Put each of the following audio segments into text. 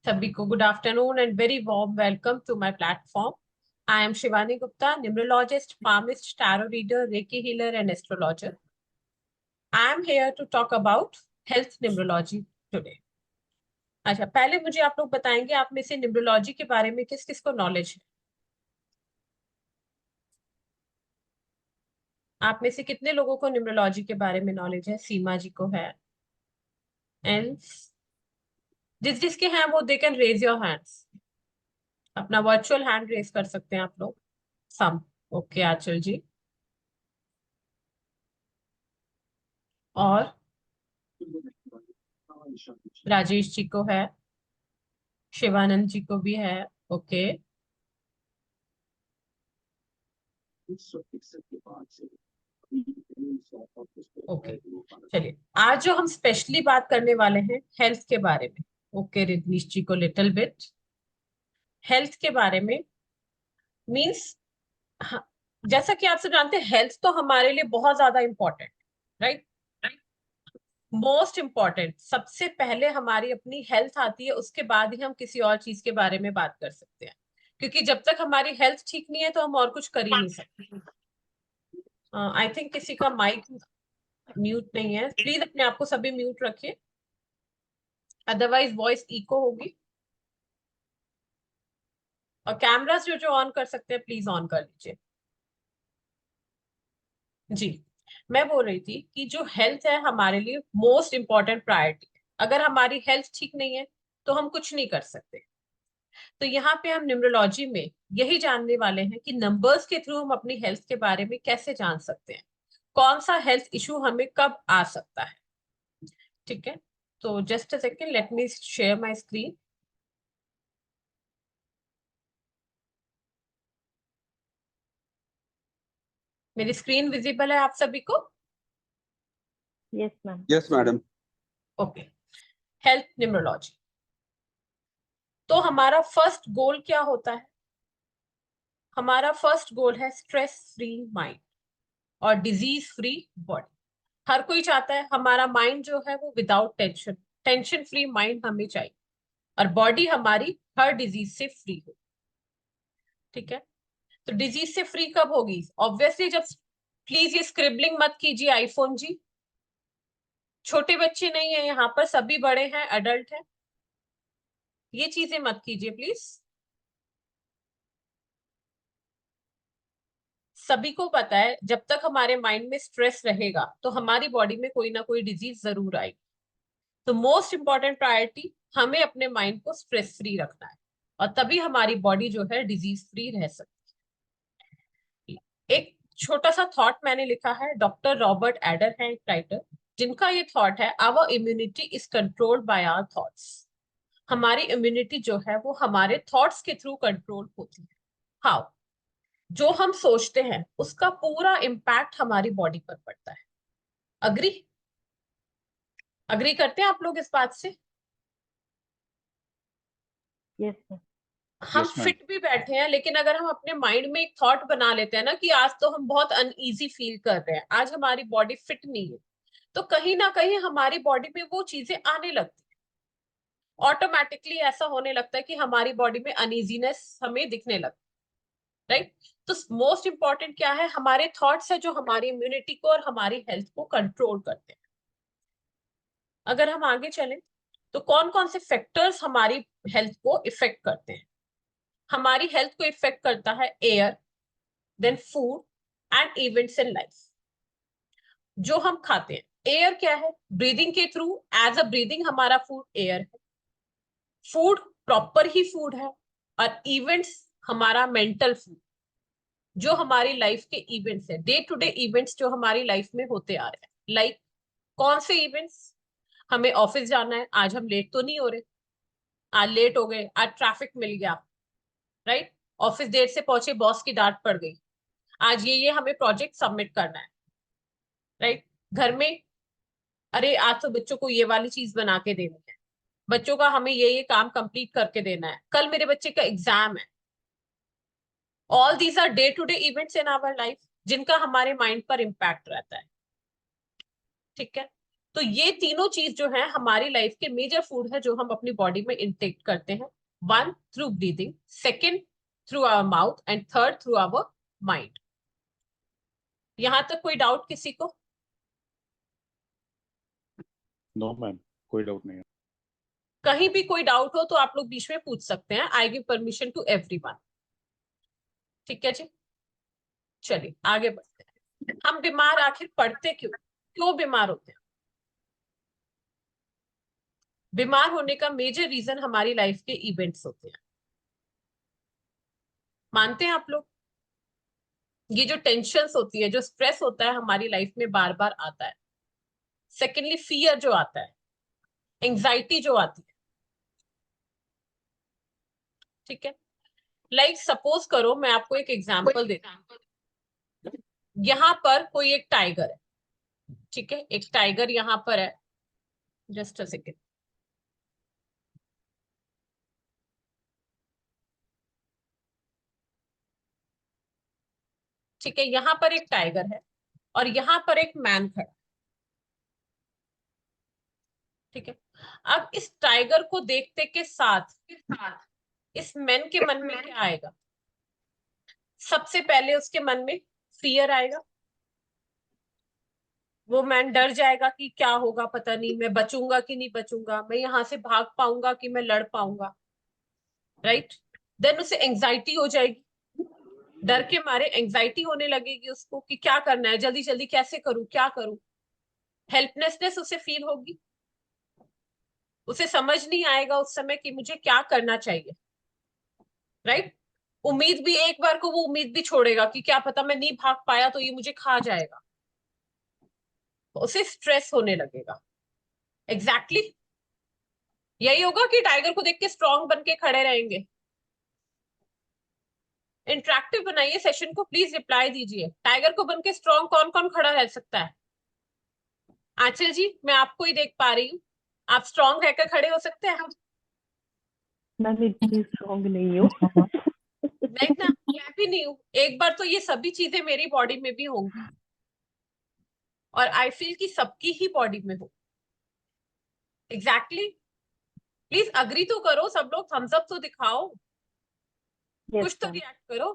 सभी को good afternoon and very warm welcome to my platform. I am Shivani Gupta, numerologist, palmist, tarot reader, reiki healer and astrologer. I am here to talk about health numerology today. अच्छा, पहले मुझे आप लोग बताएंगे आप में से न्यूमरोलॉजी के बारे में किस किस को नॉलेज है? आप में से कितने लोगों को न्यूमरोलॉजी के बारे में नॉलेज है? सीमा जी को है. एंड जिस जिसके हैं वो they can raise your hands. अपना वर्चुअल हैंड रेज कर सकते हैं आप लोग. सम. ओके, आंचल जी. और राजेश जी को है. शिवानंद जी को भी है. ओके. ओके, चलिए आज जो हम स्पेशली बात करने वाले हैं हेल्थ के बारे में. ओके, रिद्नीश जी को लिटिल बिट हेल्थ के बारे में मींस, जैसा कि आप सब जानते हैं हेल्थ तो हमारे लिए बहुत ज्यादा इंपॉर्टेंट, राइट? Most important. सबसे पहले हमारी अपनी हेल्थ आती है, उसके बाद ही हम किसी और चीज के बारे में बात कर सकते हैं, क्योंकि जब तक हमारी हेल्थ ठीक नहीं है तो हम और कुछ कर ही नहीं सकते. आई थिंक किसी का माइक म्यूट नहीं है. प्लीज अपने आप को सभी म्यूट रखिए, अदरवाइज वॉइस इको होगी. और कैमरास जो जो ऑन कर सकते हैं प्लीज ऑन कर लीजिए. जी, मैं बोल रही थी कि जो हेल्थ है हमारे लिए मोस्ट इंपॉर्टेंट प्रायोरिटी है. अगर हमारी हेल्थ ठीक नहीं है तो हम कुछ नहीं कर सकते. तो यहाँ पे हम न्यूमरोलॉजी में यही जानने वाले हैं कि नंबर्स के थ्रू हम अपनी हेल्थ के बारे में कैसे जान सकते हैं, कौन सा हेल्थ इशू हमें कब आ सकता है. ठीक है, तो just a second, let me share my screen. मेरी स्क्रीन विजिबल है आप सभी को? Yes ma'am. Yes madam. Okay. Health numerology. तो हमारा फर्स्ट गोल क्या होता है? हमारा फर्स्ट गोल है स्ट्रेस फ्री माइंड और डिजीज फ्री बॉडी. हर कोई चाहता है हमारा माइंड जो है वो without tension, tension free mind हमें चाहिए, और बॉडी हमारी हर डिजीज से फ्री हो. ठीक है, तो डिजीज से फ्री कब होगी? ऑब्वियसली जब, प्लीज ये स्क्रिबलिंग मत कीजिए आईफोन जी. छोटे बच्चे नहीं है यहाँ पर, सभी बड़े हैं, अडल्ट हैं. ये चीजें मत कीजिए प्लीज. सभी को पता है जब तक हमारे माइंड में स्ट्रेस रहेगा तो हमारी बॉडी में कोई ना कोई डिजीज जरूर आएगी. तो मोस्ट इंपॉर्टेंट प्रायोरिटी हमें अपने माइंड को स्ट्रेस फ्री रखना है, और तभी हमारी बॉडी जो है डिजीज फ्री रह सकती है. एक छोटा सा थॉट मैंने लिखा है, डॉक्टर रॉबर्ट एडर है एक राइटर, जिनका ये थॉट है, our immunity is controlled by our thoughts. हमारी इम्यूनिटी जो है वो हमारे थॉट्स के थ्रू कंट्रोल होती है. हाउ? जो हम सोचते हैं उसका पूरा इम्पैक्ट हमारी बॉडी पर पड़ता है. अग्री? अग्री करते हैं आप लोग इस बात से? Yes ma'am. हम Yes, ma'am. फिट भी बैठे हैं, लेकिन अगर हम अपने माइंड में एक थॉट बना लेते हैं ना कि आज तो हम बहुत अनईजी फील कर रहे हैं, आज हमारी बॉडी फिट नहीं है, तो कहीं ना कहीं हमारी बॉडी में वो चीजें आने लगती है. ऑटोमेटिकली ऐसा होने लगता है कि हमारी बॉडी में अनईजीनेस हमें दिखने लगती है, राइट? तो मोस्ट इंपॉर्टेंट क्या है? हमारे थॉट्स है जो हमारी इम्यूनिटी को और हमारी हेल्थ को कंट्रोल करते हैं. अगर हम आगे चलें तो कौन कौन से फैक्टर्स हमारी हेल्थ को इफेक्ट करते हैं? हमारी हेल्थ को इफेक्ट करता है air, then food and events in life. जो हम खाते हैं, एयर क्या है? ब्रीदिंग के थ्रू, एज अ ब्रीदिंग हमारा फूड एयर है. फूड प्रॉपर ही फूड है. और इवेंट्स हमारा मेंटल फूड, जो हमारी लाइफ के इवेंट्स है, डे टू डे इवेंट्स जो हमारी लाइफ में होते आ रहे हैं. लाइक कौन से इवेंट्स? हमें ऑफिस जाना है, आज हम लेट तो नहीं हो रहे? आज लेट हो गए, आज ट्रैफिक मिल गया, राइट? ऑफिस देर से पहुंचे, बॉस की डांट पड़ गई. आज ये हमें प्रोजेक्ट सबमिट करना है, राइट? घर में, अरे आज तो बच्चों को ये वाली चीज बना के देनी है, बच्चों का हमें ये काम कंप्लीट करके देना है, कल मेरे बच्चे का एग्जाम है. All these are day to day events in our life जिनका हमारे माइंड पर इम्पैक्ट रहता है. ठीक है, तो ये तीनों चीज जो है हमारी लाइफ के मेजर फूड है जो हम अपनी बॉडी में इंटेक करते हैं। One through breathing, second through our mouth, and third through our mind. यहां तक कोई डाउट किसी को? नो मैम, कोई डाउट नहीं है। कहीं भी कोई डाउट हो तो आप लोग बीच में पूछ सकते हैं। I give permission to everyone. ठीक है जी, चलिए आगे बढ़ते हैं। हम बीमार आखिर पड़ते क्यों? क्यों बीमार होते हैं? बीमार होने का मेजर रीजन हमारी लाइफ के इवेंट्स होते हैं। मानते हैं आप लोग? ये जो टेंशन्स होती है, जो स्ट्रेस होता है हमारी लाइफ में बार बार आता है। सेकेंडली फियर जो आता है, एंजाइटी जो आती है। ठीक है, लाइक सपोज करो, मैं आपको एक एग्जांपल देता हूं। यहाँ पर कोई एक टाइगर है, ठीक है, एक टाइगर यहाँ पर है। Just a second. ठीक है, यहाँ पर एक टाइगर है और यहाँ पर एक मैन खड़ा है। ठीक है, अब इस टाइगर को देखते के साथ इस मैन के मन में क्या आएगा? सबसे पहले उसके मन में फियर आएगा। वो मैन डर जाएगा कि क्या होगा पता नहीं, मैं बचूंगा कि नहीं बचूंगा, मैं यहाँ से भाग पाऊंगा कि मैं लड़ पाऊंगा। राइट? देन उसे एंजाइटी हो जाएगी, डर के मारे एंजाइटी होने लगेगी उसको कि क्या करना है, जल्दी जल्दी कैसे करूं, क्या करूं। हेल्पलेसनेस उसे फील होगी, उसे समझ नहीं आएगा उस समय कि मुझे क्या करना चाहिए। राइट? उम्मीद भी, एक बार को वो उम्मीद भी छोड़ेगा कि क्या पता मैं नहीं भाग पाया तो ये मुझे खा जाएगा। उसे स्ट्रेस होने लगेगा। एग्जैक्टली यही होगा कि टाइगर को देख के स्ट्रांग बन के खड़े रहेंगे। इंटरेक्टिव बनाइए सेशन को, प्लीज रिप्लाई दीजिए। टाइगर को बन के स्ट्रांग कौन कौन खड़ा रह सकता है? आंचल जी, मैं आपको ही देख पा रही हूँ, आप स्ट्रांग रहकर खड़े हो सकते हैं? मैं इतनी स्ट्रॉन्ग नहीं हूँ। नहीं ना, मैं भी नहीं हूँ। एक बार तो ये सभी चीजें मेरी बॉडी में भी होंगी और आई फील कि सबकी ही बॉडी में हो। एग्जैक्टली प्लीज अग्री तो करो सब लोग, थम्स अप तो दिखाओ, यस कुछ तो मैम। रिएक्ट करो।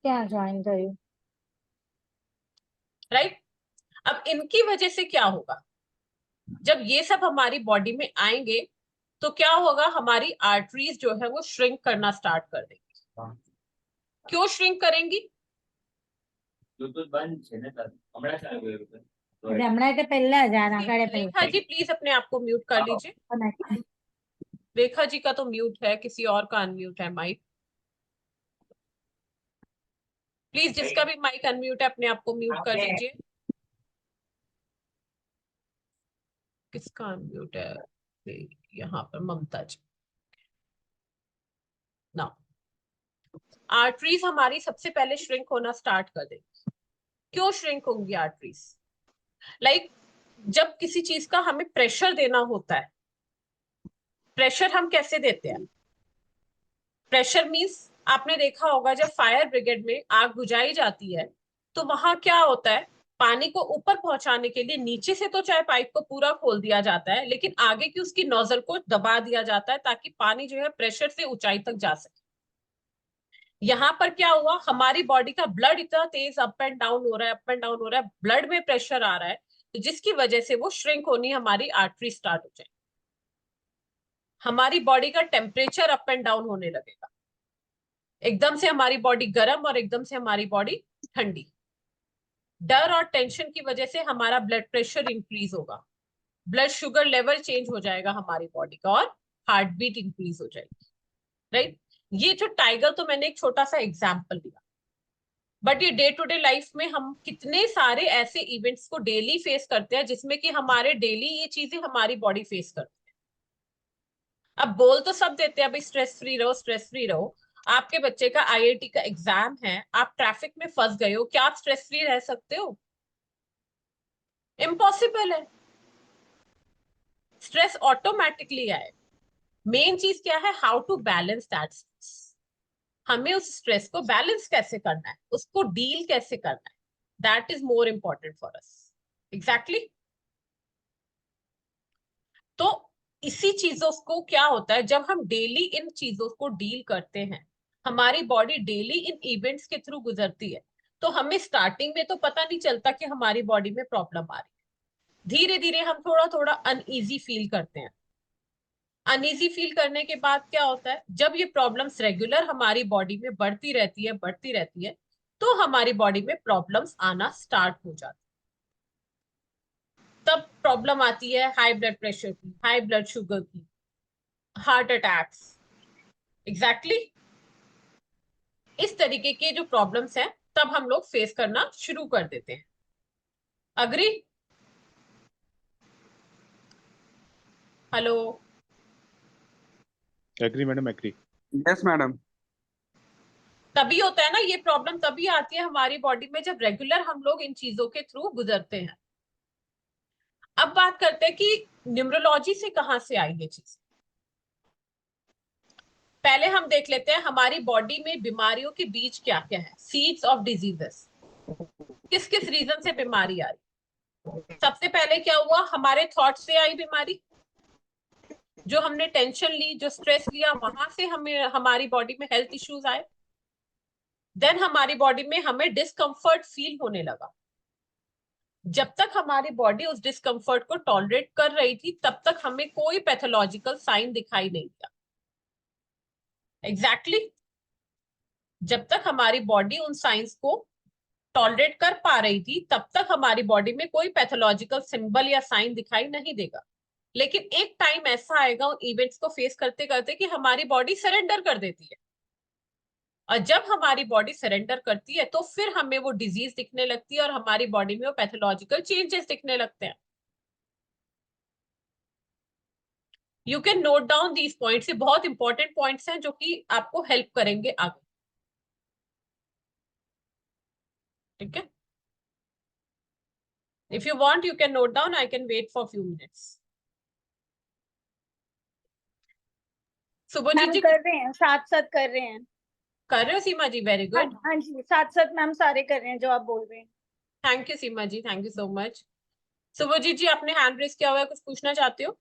क्या ज्वाइन करूं? राइट? अब इनकी वजह से क्या होगा? जब ये सब हमारी बॉडी में आएंगे तो क्या होगा? हमारी आर्टरीज जो है वो श्रिंक करना स्टार्ट कर देंगी। क्यों श्रिंक करेंगी? हमણાં તો પહેલા જ આના કાળે रेखा जी प्लीज अपने आप को म्यूट कर लीजिए। પહેલા रेखा जी का तो म्यूट है, किसी और का अनम्यूट है माइक। प्लीज जिसका भी माइक अनम्यूट है अपने आप को म्यूट कर दीजिए। किसका अनम्यूट है? यहाँ पर ममता जी। ना, आर्टरीज हमारी सबसे पहले श्रिंक होना स्टार्ट कर देंगी। क्यों श्रिंक होंगी आर्टरीज? लाइक जब किसी चीज का हमें प्रेशर देना होता है, प्रेशर हम कैसे देते हैं? प्रेशर मींस आपने देखा होगा जब फायर ब्रिगेड में आग बुझाई जाती है तो वहां क्या होता है? पानी को ऊपर पहुंचाने के लिए नीचे से तो चाहे पाइप को पूरा खोल दिया जाता है, लेकिन आगे की उसकी नोजल को दबा दिया जाता है ताकि पानी जो है प्रेशर से ऊंचाई तक जा सके। यहाँ पर क्या हुआ? हमारी बॉडी का ब्लड इतना तेज अप एंड डाउन हो रहा है, अप एंड डाउन हो रहा है, ब्लड में प्रेशर आ रहा है, तो जिसकी वजह से वो श्रिंक होनी, हमारी आर्टरी स्टार्ट हो जाए। हमारी बॉडी का टेम्परेचर अप एंड डाउन होने लगेगा, एकदम से हमारी बॉडी गर्म और एकदम से हमारी बॉडी ठंडी। डर और टेंशन की वजह से हमारा ब्लड प्रेशर इंक्रीज होगा, ब्लड शुगर लेवल चेंज हो जाएगा हमारी बॉडी का, और हार्ट बीट इंक्रीज हो जाएगी। राइट? ये जो टाइगर तो मैंने एक छोटा सा एग्जाम्पल दिया, बट ये डे टू डे लाइफ में हम कितने सारे ऐसे इवेंट्स को डेली फेस करते हैं जिसमें कि हमारे डेली ये चीजें हमारी बॉडी फेस करती है। अब बोल तो सब देते हैं भाई स्ट्रेस फ्री रहो, स्ट्रेस फ्री रहो। आपके बच्चे का आईआईटी का एग्जाम है, आप ट्रैफिक में फंस गए हो, क्या आप स्ट्रेस फ्री रह सकते हो? इम्पॉसिबल है। स्ट्रेस ऑटोमेटिकली आए। मेन चीज क्या है? How to balance that stress. हमें उस स्ट्रेस को बैलेंस कैसे करना है, उसको डील कैसे करना है, that is more important for us. Exactly तो इसी चीजों को क्या होता है, जब हम डेली इन चीजों को डील करते हैं, हमारी बॉडी डेली इन इवेंट्स के थ्रू गुजरती है, तो हमें स्टार्टिंग में तो पता नहीं चलता कि हमारी बॉडी में प्रॉब्लम आ रही है। धीरे धीरे हम थोड़ा थोड़ा अनईजी फील करते हैं। अनईजी फील करने के बाद क्या होता है, जब ये प्रॉब्लम्स रेगुलर हमारी बॉडी में बढ़ती रहती है, तो हमारी बॉडी में प्रॉब्लम्स आना स्टार्ट हो जाती है। तब प्रॉब्लम आती है हाई ब्लड प्रेशर की, हाई ब्लड शुगर की, हार्ट अटैक्स। एग्जैक्टली इस तरीके के जो प्रॉब्लम्स हैं, तब हम लोग फेस करना शुरू कर देते हैं। Agree? Hello? Agree madam, agree. Yes madam. तभी होता है ना ये प्रॉब्लम, तभी आती है हमारी बॉडी में जब रेगुलर हम लोग इन चीजों के थ्रू गुजरते हैं। अब बात करते हैं कि न्यूमरोलॉजी से कहां से आई ये चीज। पहले हम देख लेते हैं हमारी बॉडी में बीमारियों के बीज क्या क्या है, सीड्स ऑफ डिजीजेस। किस किस रीजन से बीमारी आ रही। सबसे पहले क्या हुआ, हमारे थॉट से आई बीमारी। जो हमने टेंशन ली, जो स्ट्रेस लिया, वहां से हमें हमारी बॉडी में हेल्थ इश्यूज आए। देन हमारी बॉडी में हमें डिस्कम्फर्ट फील होने लगा। जब तक हमारी बॉडी उस डिस्कम्फर्ट को टॉलरेट कर रही थी, तब तक हमें कोई पैथोलॉजिकल साइन दिखाई नहीं दिया। एग्जैक्टली जब तक हमारी बॉडी उन साइंस को टॉलरेट कर पा रही थी, तब तक हमारी बॉडी में कोई पैथोलॉजिकल सिंबल या साइन दिखाई नहीं देगा। लेकिन एक टाइम ऐसा आएगा उन इवेंट्स को फेस करते करते कि हमारी बॉडी सरेंडर कर देती है। और जब हमारी बॉडी सरेंडर करती है, तो फिर हमें वो डिजीज दिखने लगती है और हमारी बॉडी में वो पैथोलॉजिकल चेंजेस दिखने लगते हैं। You can note down these points, ये बहुत इंपॉर्टेंट पॉइंट्स हैं जो कि आपको हेल्प करेंगे आगे। ठीक है, if you want you can note down, I can wait for few minutes. Subhajit ji कर रहे हैं, साथ साथ कर रहे हैं। कर रहे हो सीमा जी? Very good. हाँ जी, साथ साथ मैम सारे कर रहे हैं जो आप बोल रहे हैं। Thank you Seema ji, thank you so much. Subhajit ji आपने हैंड रेस किया हुआ है, कुछ पूछना चाहते हो?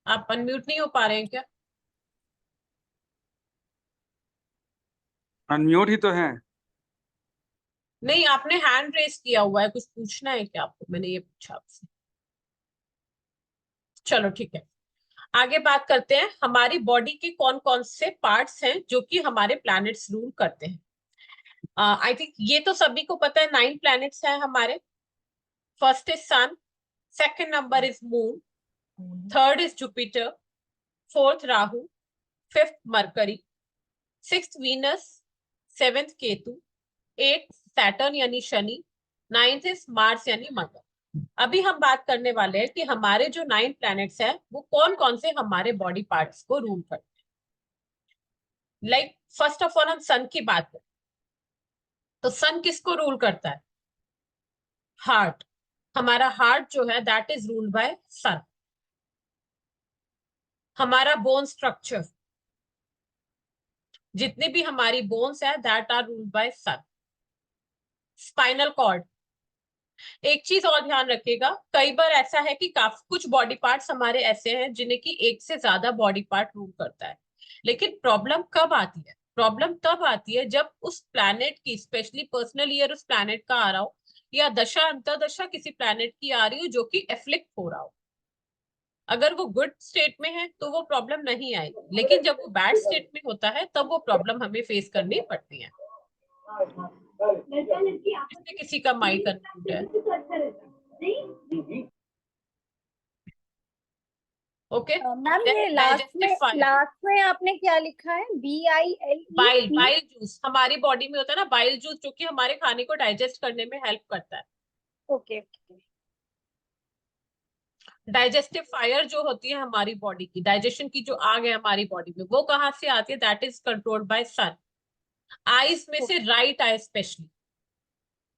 आप अनम्यूट नहीं हो पा रहे हैं क्या? अनम्यूट ही तो है। नहीं, आपने हैंड रेस किया हुआ है, कुछ पूछना है क्या आपको? मैंने ये पूछा आपसे। चलो ठीक है, आगे बात करते हैं। हमारी बॉडी के कौन कौन से पार्ट्स हैं जो कि हमारे प्लैनेट्स रूल करते हैं। आई थिंक ये तो सभी को पता है, 9 प्लैनेट्स हैं हमारे। First is sun, second number is moon, third is Jupiter, fourth Rahu, fifth Mercury, sixth Venus, seventh Ketu, eighth Saturn यानी शनि, नाइन्थ इज मार्स यानी मंगल। अभी हम बात करने वाले हैं कि हमारे जो 9 प्लैनेट्स हैं वो कौन कौन से हमारे बॉडी पार्ट्स को रूल करते हैं। लाइक फर्स्ट ऑफ ऑल हम सन की बात करें तो सन किसको रूल करता है? हार्ट। हमारा हार्ट जो है that is ruled by sun. हमारा बोन स्ट्रक्चर, जितनी भी हमारी बोन्स है that are ruled by sun. Spinal cord, एक चीज और ध्यान रखिएगा, कई बार ऐसा है कि काफी कुछ बॉडी पार्ट्स हमारे ऐसे हैं जिन्हें कि एक से ज्यादा बॉडी पार्ट रूल करता है। लेकिन प्रॉब्लम कब आती है? प्रॉब्लम तब आती है जब उस प्लैनेट की, स्पेशली पर्सनल ईयर उस प्लैनेट का आ रहा हो, या दशा अंतरदशा किसी प्लैनेट की आ रही हो जो कि एफ्लिक्ट हो रहा हो। अगर वो गुड स्टेट में है तो वो प्रॉब्लम नहीं आएगी, लेकिन जब वो बैड स्टेट में होता है तब वो प्रॉब्लम हमें फेस करनी पड़ती है। इससे किसी का माइंड कंफ्यूज है? ओके, मैम ये लास्ट में आपने क्या लिखा है? BIL? बाइल जूस हमारी बॉडी में होता है ना, बाइल जूस, जो कि हमारे खाने को डाइजेस्ट करने में हेल्प करता है। ओके। डाइजेस्टिव फायर जो होती है हमारी बॉडी की, डाइजेशन की जो आग है हमारी बॉडी में, वो कहाँ से आती है? That is controlled by sun. Eyes में से right eye specially,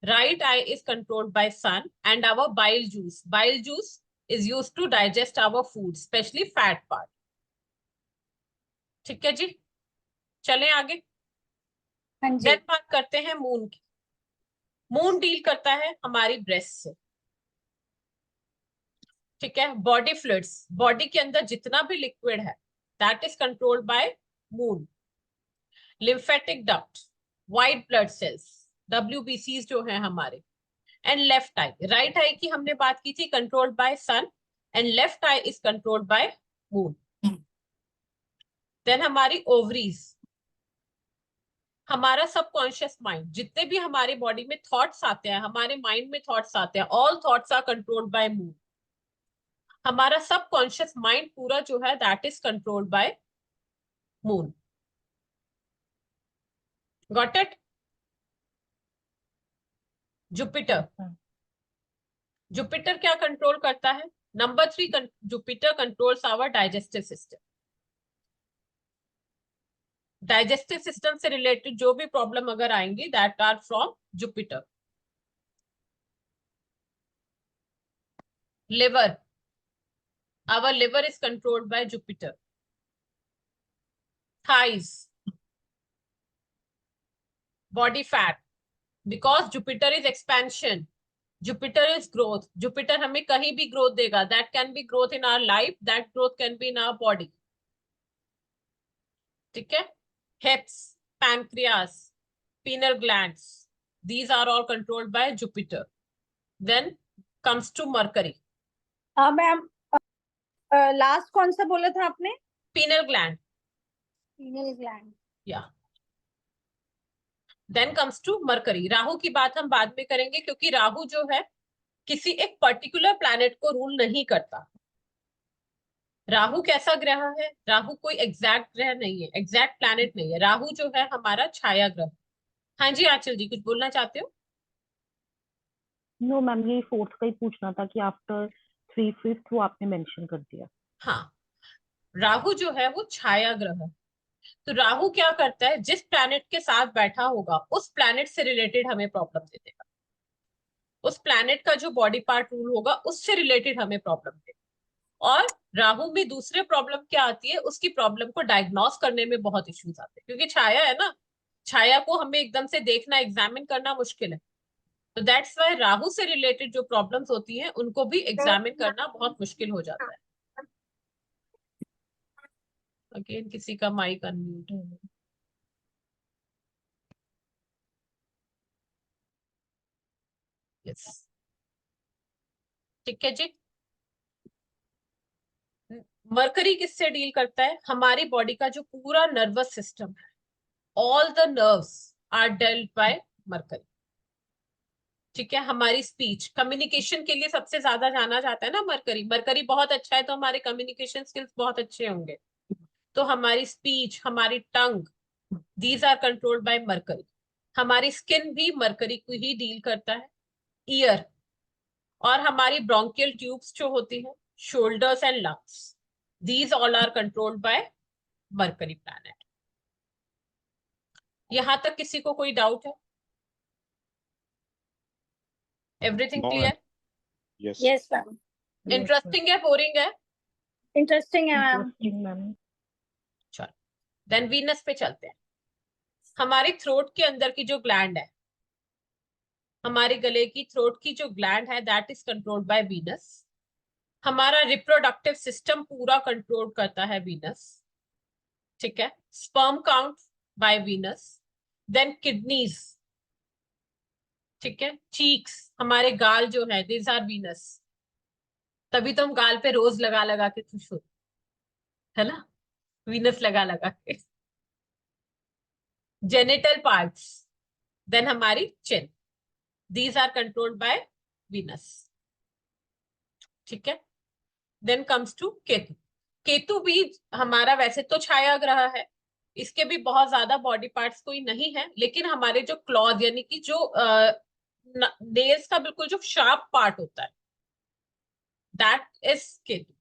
right eye is controlled by sun, and our bile juice is used to digest our food, especially fat part. ठीक है जी, चलें आगे। हाँ जी। देन बात करते हैं मून की। मून डील करता है हमारी ब्रेस्ट से, ठीक है। बॉडी फ्लूइड्स, बॉडी के अंदर जितना भी लिक्विड है that is controlled by moon. Lymphatic duct, white blood cells, WBCs जो है हमारे, and left eye. Right eye की हमने बात की थी, controlled by sun, and left eye is controlled by moon. Then हमारी ओवरीज, हमारा सबकॉन्शियस माइंड, जितने भी हमारी बॉडी में थॉट्स आते हैं, हमारे माइंड में थॉट्स आते हैं, all thoughts are controlled by moon. हमारा सबकॉन्शियस माइंड पूरा जो है that is controlled by moon. Got it? Jupiter, Jupiter क्या कंट्रोल करता है? Number 3, Jupiter controls our digestive system. Digestive system से रिलेटेड जो भी प्रॉब्लम अगर आएंगी that are from Jupiter. Liver, our liver is controlled by Jupiter. Thighs, body fat, because Jupiter is expansion, Jupiter is growth. Jupiter हमें कहीं भी growth देगा, that can be growth in our life, that growth can be in our body. ठीक है? Hips, pancreas, pineal glands, these are all controlled by Jupiter. Then comes to Mercury. Ma'am last कौन सा बोला था आपने? Pineal gland. Female gland. Yeah. Then comes to Mercury. Rahu की बात हम बाद में करेंगे, क्योंकि राहु जो है किसी एक पर्टिकुलर प्लैनेट को रूल नहीं करता। राहु कैसा ग्रह है? राहु कोई एग्जैक्ट ग्रह नहीं है, एग्जैक्ट प्लैनेट नहीं है। राहु जो है हमारा छाया ग्रह। हाँ जी आंचल जी, कुछ बोलना चाहते हो? नो मैम, ये फोर्थ का ही पूछना था कि आफ्टर 3/5 वो आपने मेंशन कर दिया। हाँ, राहु जो है वो छाया ग्रह है। तो राहु क्या करता है, जिस प्लैनेट के साथ बैठा होगा उस प्लैनेट से रिलेटेड हमें प्रॉब्लम दे देगा। उस प्लैनेट का जो बॉडी पार्ट रूल होगा उससे रिलेटेड हमें प्रॉब्लम देगा। और राहु में दूसरे प्रॉब्लम क्या आती है, उसकी प्रॉब्लम को डायग्नोस करने में बहुत इश्यूज आते हैं, क्योंकि छाया है ना, छाया को हमें एकदम से देखना, एग्जामिन करना मुश्किल है। तो दैट्स वाई राहु से रिलेटेड जो प्रॉब्लम्स होती हैं उनको भी एग्जामिन करना बहुत मुश्किल हो जाता है। अगेन किसी का माइक अनम्यूट है। यस, ठीक है जी। मरकरी किससे डील करता है? हमारी बॉडी का जो पूरा नर्वस सिस्टम है, all the nerves are dealt by Mercury. ठीक है, हमारी स्पीच, कम्युनिकेशन के लिए सबसे ज्यादा जाना जाता है ना मरकरी। मरकरी बहुत अच्छा है तो हमारे कम्युनिकेशन स्किल्स बहुत अच्छे होंगे। तो हमारी स्पीच, हमारी tongue, these are controlled by Mercury. हमारी स्किन भी मरकरी को ही डील करता है। ईयर और हमारी ब्रोंकियल ट्यूब्स जो होती है, shoulders and lungs, these all are controlled by Mercury planet. यहां तक किसी को कोई डाउट है? Everything No, clear? Yes. Yes ma'am. Interesting है, बोरिंग है? इंटरेस्टिंग है मैम। Interesting ma'am. चलो, देन वीनस पे चलते हैं। हमारी थ्रोट के अंदर की जो ग्लैंड है, हमारे गले की थ्रोट की जो ग्लैंड है that is controlled by Venus. हमारा रिप्रोडक्टिव सिस्टम पूरा कंट्रोल करता है वीनस। ठीक है, sperm count by Venus. Then kidneys, ठीक है, चीक्स, हमारे गाल जो है दीज आर वीनस। तभी तो हम गाल पे रोज लगा लगा के खुश होते है ना, वीनस लगा लगा के। जेनिटल पार्ट्स, देन हमारी chin, these are controlled by Venus. ठीक है, then comes to Ketu. Ketu भी हमारा वैसे तो छाया ग्रह है, इसके भी बहुत ज्यादा बॉडी पार्ट्स कोई नहीं है, लेकिन हमारे जो क्लॉज यानी कि जो नेल्स का बिल्कुल जो शार्प पार्ट होता है दैट इज केतु।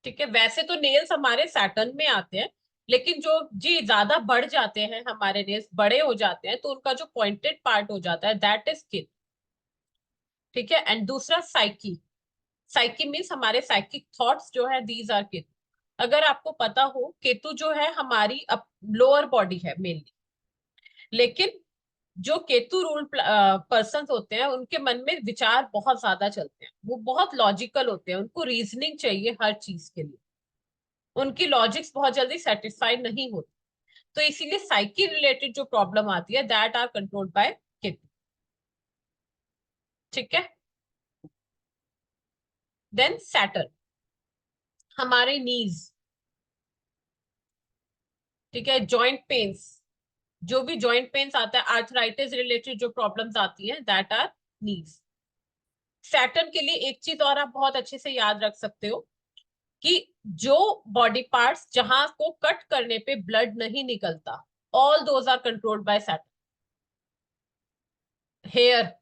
ठीक है, वैसे तो नेल्स हमारे सैटर्न में आते हैं, लेकिन जो जी ज्यादा बढ़ जाते हैं, हमारे नेल्स बड़े हो जाते हैं, तो उनका जो पॉइंटेड पार्ट हो जाता है दैट इज केतु। ठीक है, एंड दूसरा साइकी। साइकी मीन्स हमारे साइकिक थॉट्स जो है दीज आर केतु। अगर आपको पता हो, केतु जो है हमारी लोअर बॉडी है मेनली, लेकिन जो केतु रूल पर्सन होते हैं उनके मन में विचार बहुत ज्यादा चलते हैं, वो बहुत लॉजिकल होते हैं, उनको रीजनिंग चाहिए हर चीज के लिए, उनकी लॉजिक्स बहुत जल्दी सेटिस्फाइड नहीं होती, तो इसीलिए साइकी रिलेटेड जो प्रॉब्लम आती है that are controlled by Ketu. ठीक है। देन सैटर्न, हमारे नीज, ठीक है, जॉइंट पेन्स, जो भी जॉइंट पेन्स आता है, आर्थराइटिस रिलेटेड जो प्रॉब्लम्स आती हैं दैट आर नीज। सैटर्न के लिए एक चीज और आप बहुत अच्छे से याद रख सकते हो कि जो बॉडी पार्ट्स जहां को कट करने पे ब्लड नहीं निकलता, all those are controlled by Saturn. Hair,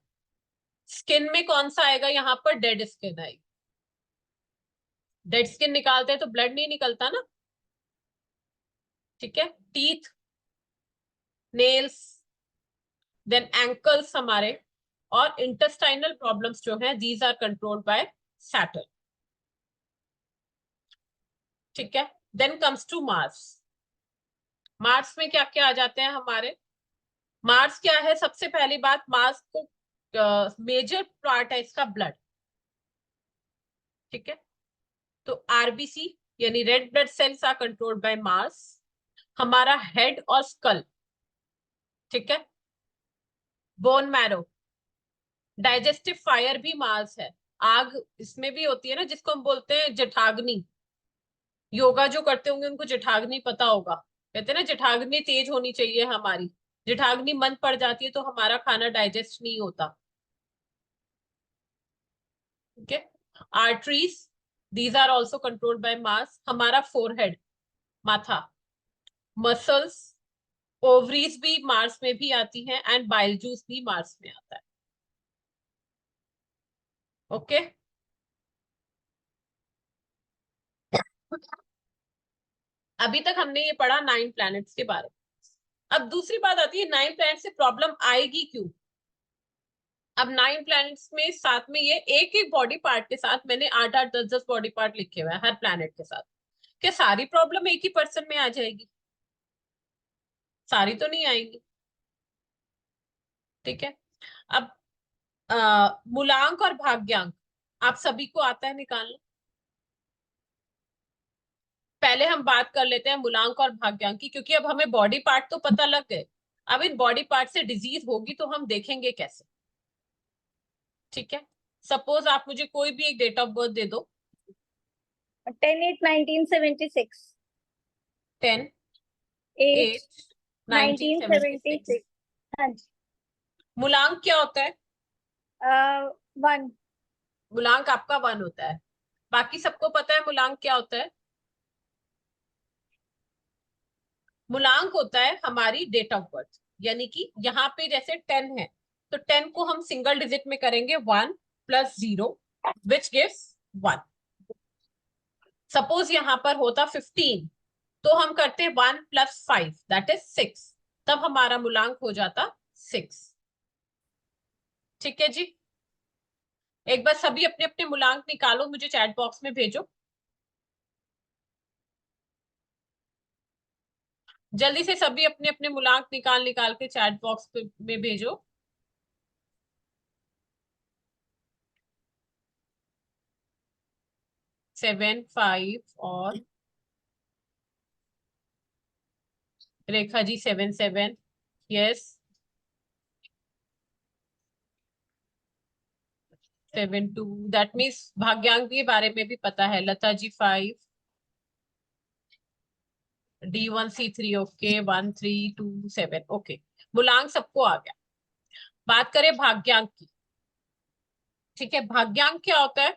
skin में कौन सा आएगा यहाँ पर? डेड स्किन आएगी। डेड स्किन निकालते हैं तो ब्लड नहीं निकलता ना, ठीक है। टीथ, नेल्स, देन एंकल्स हमारे, और इंटेस्टाइनल प्रॉब्लम्स जो है these are controlled by Saturn. ठीक है। Then comes to Mars. Mars में क्या क्या आ जाते हैं हमारे? मार्स क्या है? सबसे पहली बात, मार्स को मेजर पार्ट है इसका ब्लड, ठीक है। तो आरबीसी यानी red blood cells are controlled by Mars. हमारा हेड और स्कल, ठीक है। बोन मैरो, डाइजेस्टिव फायर भी मार्स है, आग इसमें भी होती है ना, जिसको हम बोलते हैं जठाग्नि। योगा जो करते होंगे उनको जठाग्नि पता होगा, कहते हैं ना जठाग्नि तेज होनी चाहिए हमारी, जठाग्नि मंद पड़ जाती है तो हमारा खाना डाइजेस्ट नहीं होता। ठीक है। Arteries, these are also controlled by Mars. हमारा फोरहेड, माथा, मसल्स, ओवरीज भी मार्स में भी आती हैं, एंड बाइल जूस भी मार्स में आता है। ओके। अभी तक हमने ये पढ़ा 9 प्लैनेट्स के बारे में। अब दूसरी बात आती है 9 प्लैनेट से प्रॉब्लम आएगी क्यों? अब 9 प्लैनेट्स में साथ में ये एक एक बॉडी पार्ट के साथ मैंने 8-8 10-10 बॉडी पार्ट लिखे हुए हैं हर प्लैनेट के साथ। क्या सारी प्रॉब्लम एक ही पर्सन में आ जाएगी? सारी तो नहीं आएगी, ठीक है। अब मूलांक और भाग्यांक आप सभी को आता है निकालना? पहले हम बात कर लेते हैं मूलांक और भाग्यांक की, क्योंकि अब हमें बॉडी पार्ट तो पता लग गए, अब इन बॉडी पार्ट से डिजीज होगी तो हम देखेंगे कैसे। ठीक है। सपोज आप मुझे कोई भी एक डेट ऑफ बर्थ दे दो। 10/8/1976। 10/8/1976। 1976। हाँ जी। मूलांक क्या होता है? 1। मूलांक आपका 1 होता है। बाकी सबको पता है मूलांक क्या होता है? मूलांक होता है हमारी डेट ऑफ बर्थ, यानी कि यहाँ पे जैसे 10 है तो 10 को हम सिंगल डिजिट में करेंगे 1 + 0 विच गिव्स 1। सपोज यहाँ पर होता 15 तो हम करते 1 + 5 दैट इज 6, तब हमारा मूलांक हो जाता 6। ठीक है जी। एक बार सभी अपने अपने मूलांक निकालो, मुझे चैट बॉक्स में भेजो जल्दी से, सभी अपने अपने मूलांक निकाल निकाल के चैट बॉक्स में भेजो। सेवन, 5 और Rekha ji 7 yes, 7 2 that means भाग्यांक के बारे में भी पता है। Lata ji 5, D1C3 okay, 1 3 2 7 okay, मूलांक सबको आ गया। बात करें भाग्यांक की, ठीक है। भाग्यांक क्या होता है?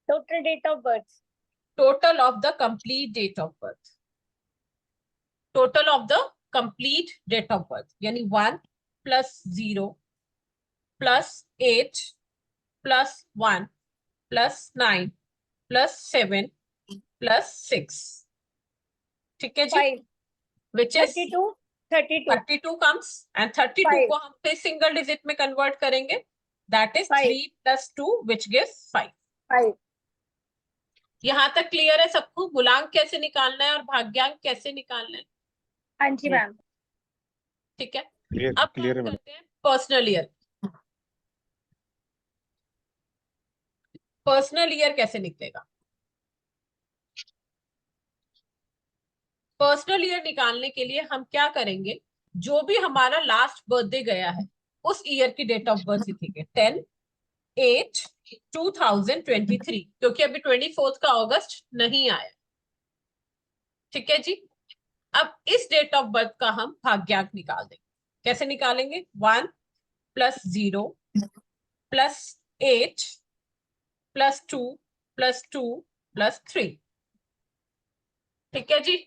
Total date of birth. Total of the complete date of birth, total of the complete date of birth, यानी 1 + 0 + 8 + 1 + 9 + 7 + 6, ठीक है जी। 5। विच इज 32 32 comes, and 32 5 को हम फिर सिंगल डिजिट में कन्वर्ट करेंगे, दैट इज 5 3 + 2 which gives 5। 5। यहाँ तक क्लियर है सबको? मूलांक कैसे निकालना है और भाग्यांक कैसे निकालना है? हाँ जी मैम। ठीक है, क्लियर अब क्लियर है बात मैडम। करते हैं पर्सनल ईयर। पर्सनल ईयर कैसे निकलेगा? पर्सनल ईयर निकालने के लिए हम क्या करेंगे, जो भी हमारा लास्ट बर्थडे गया है उस ईयर की डेट ऑफ बर्थ लिखेंगे 10/8/2023, क्योंकि अभी 24 का अगस्त नहीं आया। ठीक है जी, अब इस डेट ऑफ बर्थ का हम भाग्यांक निकाल देंगे। कैसे निकालेंगे? 1 + 0 + 8 + 2 + 2 + 3। ठीक है जी,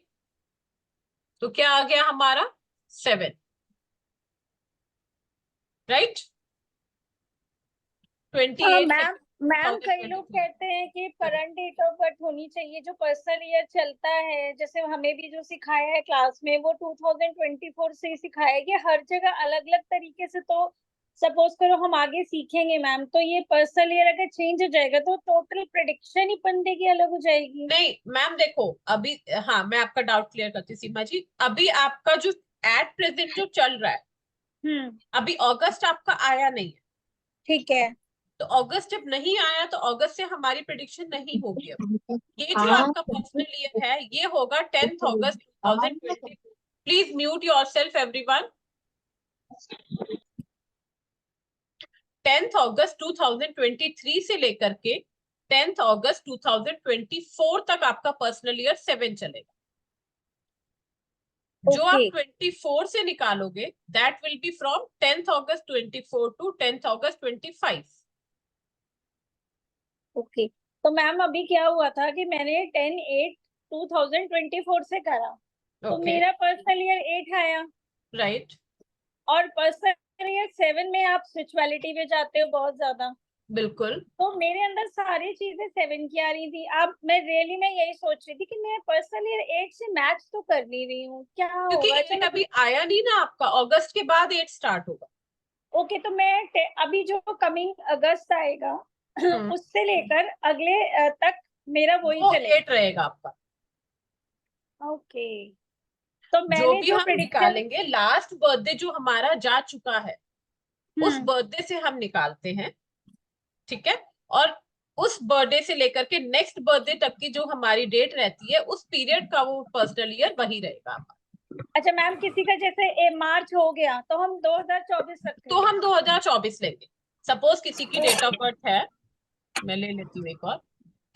तो क्या आ गया हमारा? 7, राइट। 28 मैम मैम कई लोग 2023। कहते हैं कि करंट डेट ऑफ बर्थ होनी चाहिए, जो पर्सनल ईयर चलता है, जैसे हमें भी जो सिखाया है क्लास में वो 2024 से ही सिखाया गया, हर जगह अलग अलग तरीके से। तो सपोज करो हम आगे सीखेंगे मैम, तो ये पर्सनल ईयर अगर चेंज हो जाएगा तो टोटल प्रेडिक्शन ही बंदे की अलग हो जाएगी। नहीं मैम देखो, अभी हाँ मैं आपका डाउट क्लियर करती हूँ सीमा जी। अभी आपका जो एट प्रेजेंट जो चल रहा है, अभी अगस्त आपका आया नहीं है, ठीक है। तो अगस्त जब नहीं आया तो अगस्त से हमारी प्रिडिक्शन नहीं होगी। अब ये जो आपका पर्सनल ईयर है ये होगा 10th August 2020। Please mute yourself everyone. 10th अगस्त 2023 से लेकर के 10th अगस्त 2024 तक आपका पर्सनल ईयर 7 चलेगा। जो आप 24 से निकालोगे that will be from 10th August 24 to 10th August 25। Okay, तो मैम अभी क्या हुआ था कि मैंने 10/8/2024 से करा, तो ओके, मेरा पर्सनल ईयर 8 आया, राइट, और पर्सनल ईयर 7 में आप स्पिरिचुअलिटी में जाते हो बहुत ज्यादा, बिल्कुल। तो मेरे अंदर सारी चीजें 7 की आ रही थी। अब मैं रियली मैं यही सोच रही थी कि मैं पर्सनल ईयर 8 से मैच तो कर नहीं रही हूँ, क्या क्योंकि होगा। 8 चलो अभी आया नहीं ना आपका, अगस्त के बाद 8 स्टार्ट होगा। ओके, तो मैं अभी जो कमिंग अगस्त आएगा उससे लेकर अगले तक मेरा वही वो चलेगा। 8 रहेगा आपका। ओके, तो जो मैंने भी जो हम प्रिडिक्शन निकालेंगे लास्ट बर्थडे जो हमारा जा चुका है उस बर्थडे से हम निकालते हैं। ठीक है, और उस बर्थडे से लेकर के नेक्स्ट बर्थडे तक की जो हमारी डेट रहती है उस पीरियड का वो पर्सनल ईयर वही रहेगा आपका। अच्छा मैम, किसी का जैसे मार्च हो गया तो हम 2024 तो रखेंगे। हम 2024 लेंगे। सपोज किसी की डेट ऑफ बर्थ है, मैं ले लेती हूँ एक और,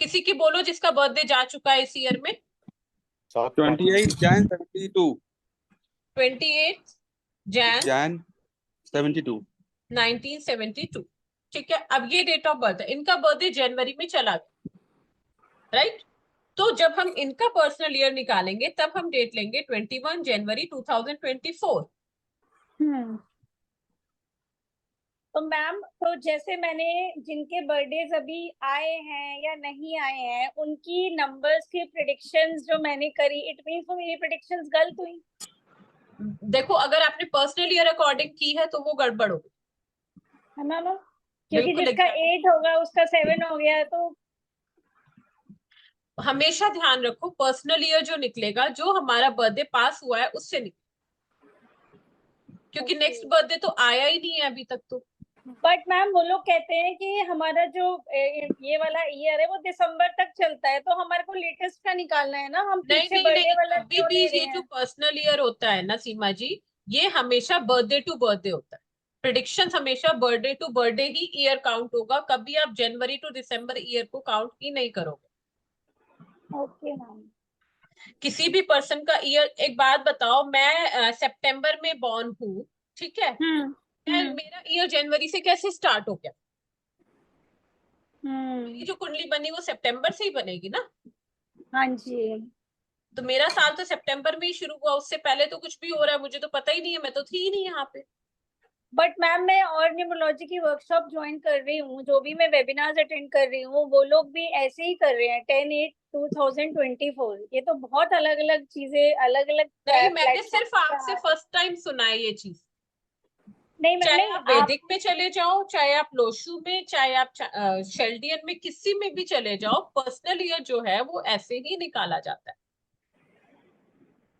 किसी की बोलो जिसका बर्थडे जा चुका है इस ईयर में। 28 Jan 72 28 जैन Jan 72। 1972। ठीक है, अब ये डेट ऑफ बर्थ है, इनका बर्थडे जनवरी में चला गया, राइट। तो जब हम इनका पर्सनल ईयर निकालेंगे तब हम डेट लेंगे 21 जनवरी 2024। तो मैम, तो जैसे मैंने जिनके बर्थडेज अभी आए हैं या नहीं आए हैं उनकी नंबर्स की प्रिडिक्शंस जो मैंने करी, इट मींस वो मेरी प्रिडिक्शंस गलत हुई। देखो अगर आपने पर्सनल ईयर अकॉर्डिंग की है तो वो गड़बड़ होगी, है ना मैम, क्योंकि बिल्कुल जिसका exactly। 8 होगा उसका 7 हो गया, तो हमेशा ध्यान रखो पर्सनल ईयर जो निकलेगा जो हमारा बर्थडे पास हुआ है उससे निकले, क्योंकि नेक्स्ट बर्थडे तो आया ही नहीं है अभी तक तो। बट मैम वो लोग कहते हैं कि हमारा जो ये वाला ईयर है वो दिसंबर तक चलता है, तो हमारे को लेटेस्ट का निकालना है ना, हम नहीं पीछे नहीं बर्थडे नहीं, वाला कभी क्यों भी ले रहे ये जो हैं। पर्सनल ईयर होता है ना सीमा जी, ये हमेशा बर्थडे टू बर्थडे होता है। प्रिडिक्शन हमेशा बर्थडे टू बर्थडे ही ईयर काउंट होगा, कभी आप जनवरी टू दिसंबर ईयर को काउंट ही नहीं करोगे। Okay ma'am. किसी भी पर्सन का ईयर, एक बात बताओ, मैं सितंबर में बॉर्न हूँ, ठीक है, मेरा ईयर जनवरी से कैसे स्टार्ट हो गया? मेरी जो कुंडली बनी वो सितंबर से ही बनेगी ना, हाँ जी। तो मेरा साल तो सितंबर में ही शुरू हुआ, उससे पहले तो कुछ भी हो रहा है मुझे तो पता ही नहीं है, मैं तो थी ही नहीं यहाँ पे। बट मैम मैं और न्यूमरोलॉजी की वर्कशॉप ज्वाइन कर रही हूँ, जो भी मैं वेबिनार्स अटेंड कर रही हूँ वो लोग भी ऐसे ही कर रहे हैं 10/8/2024। ये तो बहुत अलग अलग चीजें, अलग अलग नहीं मैंने सिर्फ आपसे फर्स्ट टाइम सुना है ये चीज। नहीं मैम, चाहे नहीं आप वैदिक में चले जाओ, चाहे आप लोशु में, चाहे आप शेल्डियन में, किसी में भी चले जाओ, पर्सनल ईयर जो है वो ऐसे ही निकाला जाता है।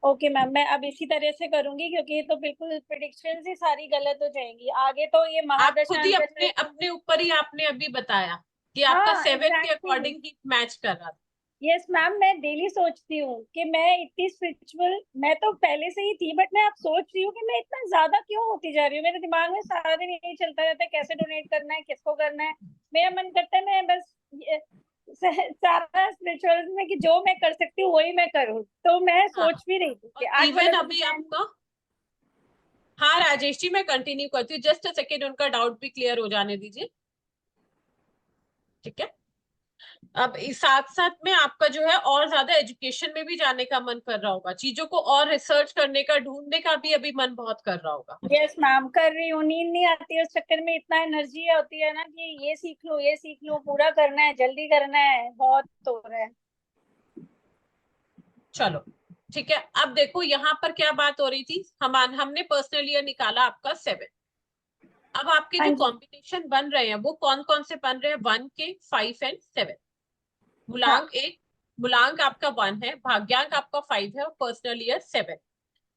ओके मैम, मैं अब इसी तरह से करूंगी, क्योंकि ये तो बिल्कुल प्रिडिक्शंस ही सारी गलत हो जाएंगी आगे, तो ये आप महादशा खुद ही अंतर्दशा। अपने ऊपर ही आपने अभी बताया कि हाँ, आपका 7 के exactly. अकॉर्डिंग ही मैच कर रहा था। यस मैम, मैं डेली सोचती हूँ कि मैं इतनी स्पिरिचुअल, मैं तो पहले से ही थी, बट मैं अब सोच रही हूँ कि मैं इतना ज्यादा क्यों होती जा रही हूँ। मेरे दिमाग में सारा दिन यही चलता रहता है, कैसे डोनेट करना है, किसको करना है। मेरा मन करता है मैं बस सारा स्पिरिचुअल में कि जो मैं कर सकती हूँ वही मैं करूँ। तो मैं सोच भी रही थी कि और आज इवन वाला अभी आपका, हाँ राजेश जी मैं कंटिन्यू करती हूँ, जस्ट अ सेकेंड, उनका डाउट भी क्लियर हो जाने दीजिए, ठीक है। अब इस साथ साथ में आपका जो है और ज्यादा एजुकेशन में भी जाने का मन कर रहा होगा, चीजों को और रिसर्च करने का, ढूंढने का भी अभी मन बहुत कर रहा होगा। यस मैम, कर रही हूँ। नींद नहीं आती है उस चक्कर में, इतना एनर्जी होती है ना कि ये सीख लो, ये सीख लो, पूरा करना है, जल्दी करना है, बहुत हो रहा है। चलो ठीक है, अब देखो यहाँ पर क्या बात हो रही थी, हमने पर्सनल ईयर निकाला आपका 7। अब आपके हाँ जो जी। कॉम्बिनेशन बन रहे हैं वो कौन कौन से बन रहे हैं, 1 के, 5 एंड 7। मूलांक 1, मूलांक आपका 1 है, भाग्यांक आपका 5 है और पर्सनल ईयर 7।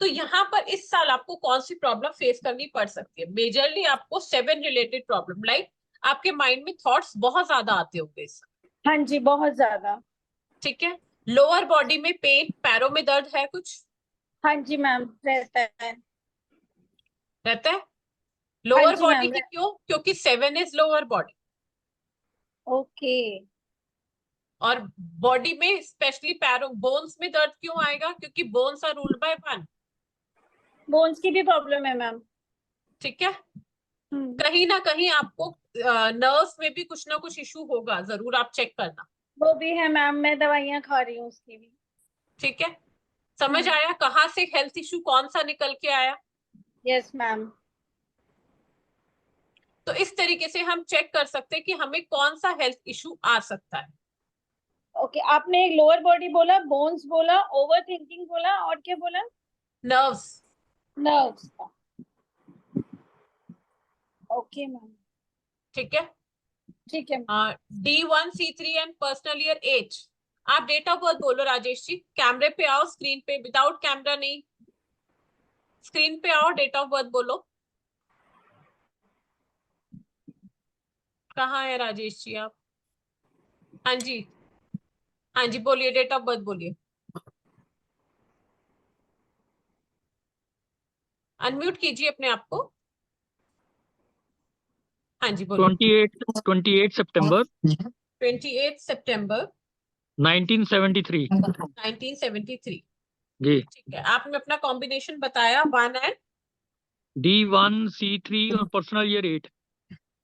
तो यहाँ पर इस साल आपको कौन सी प्रॉब्लम फेस करनी पड़ सकती है? मेजरली आपको 7 रिलेटेड प्रॉब्लम, लाइक आपके माइंड में थॉट्स बहुत ज्यादा आते होंगे इस समय, हाँ जी, बहुत ज्यादा। ठीक है। लोअर बॉडी में पेन, पैरों में दर्द है कुछ? हाँ जी मैम, रहता है। रहता है। हाँ लोअर जी बॉडी मैम। की क्यों? क्योंकि 7 इज लोअर बॉडी। ओके। और बॉडी में स्पेशली पैरों, बोन्स में दर्द क्यों आएगा? क्योंकि bones are ruled by 1, bones की भी प्रॉब्लम है मैम। ठीक है। कहीं ना कहीं आपको नर्व्स में भी कुछ ना कुछ इशू होगा, जरूर आप चेक करना, वो भी है मैम, मैं दवाइयाँ खा रही हूँ उसकी भी। ठीक है। समझ आया कहाँ से हेल्थ इशू कौन सा निकल के आया? Yes ma'am. तो इस तरीके से हम चेक कर सकते हैं कि हमें कौन सा हेल्थ इशू आ सकता है। ओके, आपने लोअर बॉडी बोला, बोन्स बोला, ओवर थिंकिंग बोला, और क्या बोला? नर्व्स। नर्व्स का। Okay ma'am. ठीक है। ठीक है। D1C3 and personal year 8। आप डेट ऑफ बर्थ बोलो राजेश जी, कैमरे पे आओ, स्क्रीन पे, विदाउट कैमरा नहीं, स्क्रीन पे आओ, डेट ऑफ बर्थ बोलो। कहाँ है राजेश जी आप? हाँ जी, हाँ जी बोलिए, डेट ऑफ बर्थ बोलिए, अनम्यूट कीजिए अपने आप को। हाँ जी बोलिए। 28 सितंबर 28 सितंबर 1973 1973, जी। ठीक है। आपने अपना कॉम्बिनेशन बताया 1 एंड D1C3 और पर्सनल ईयर 8।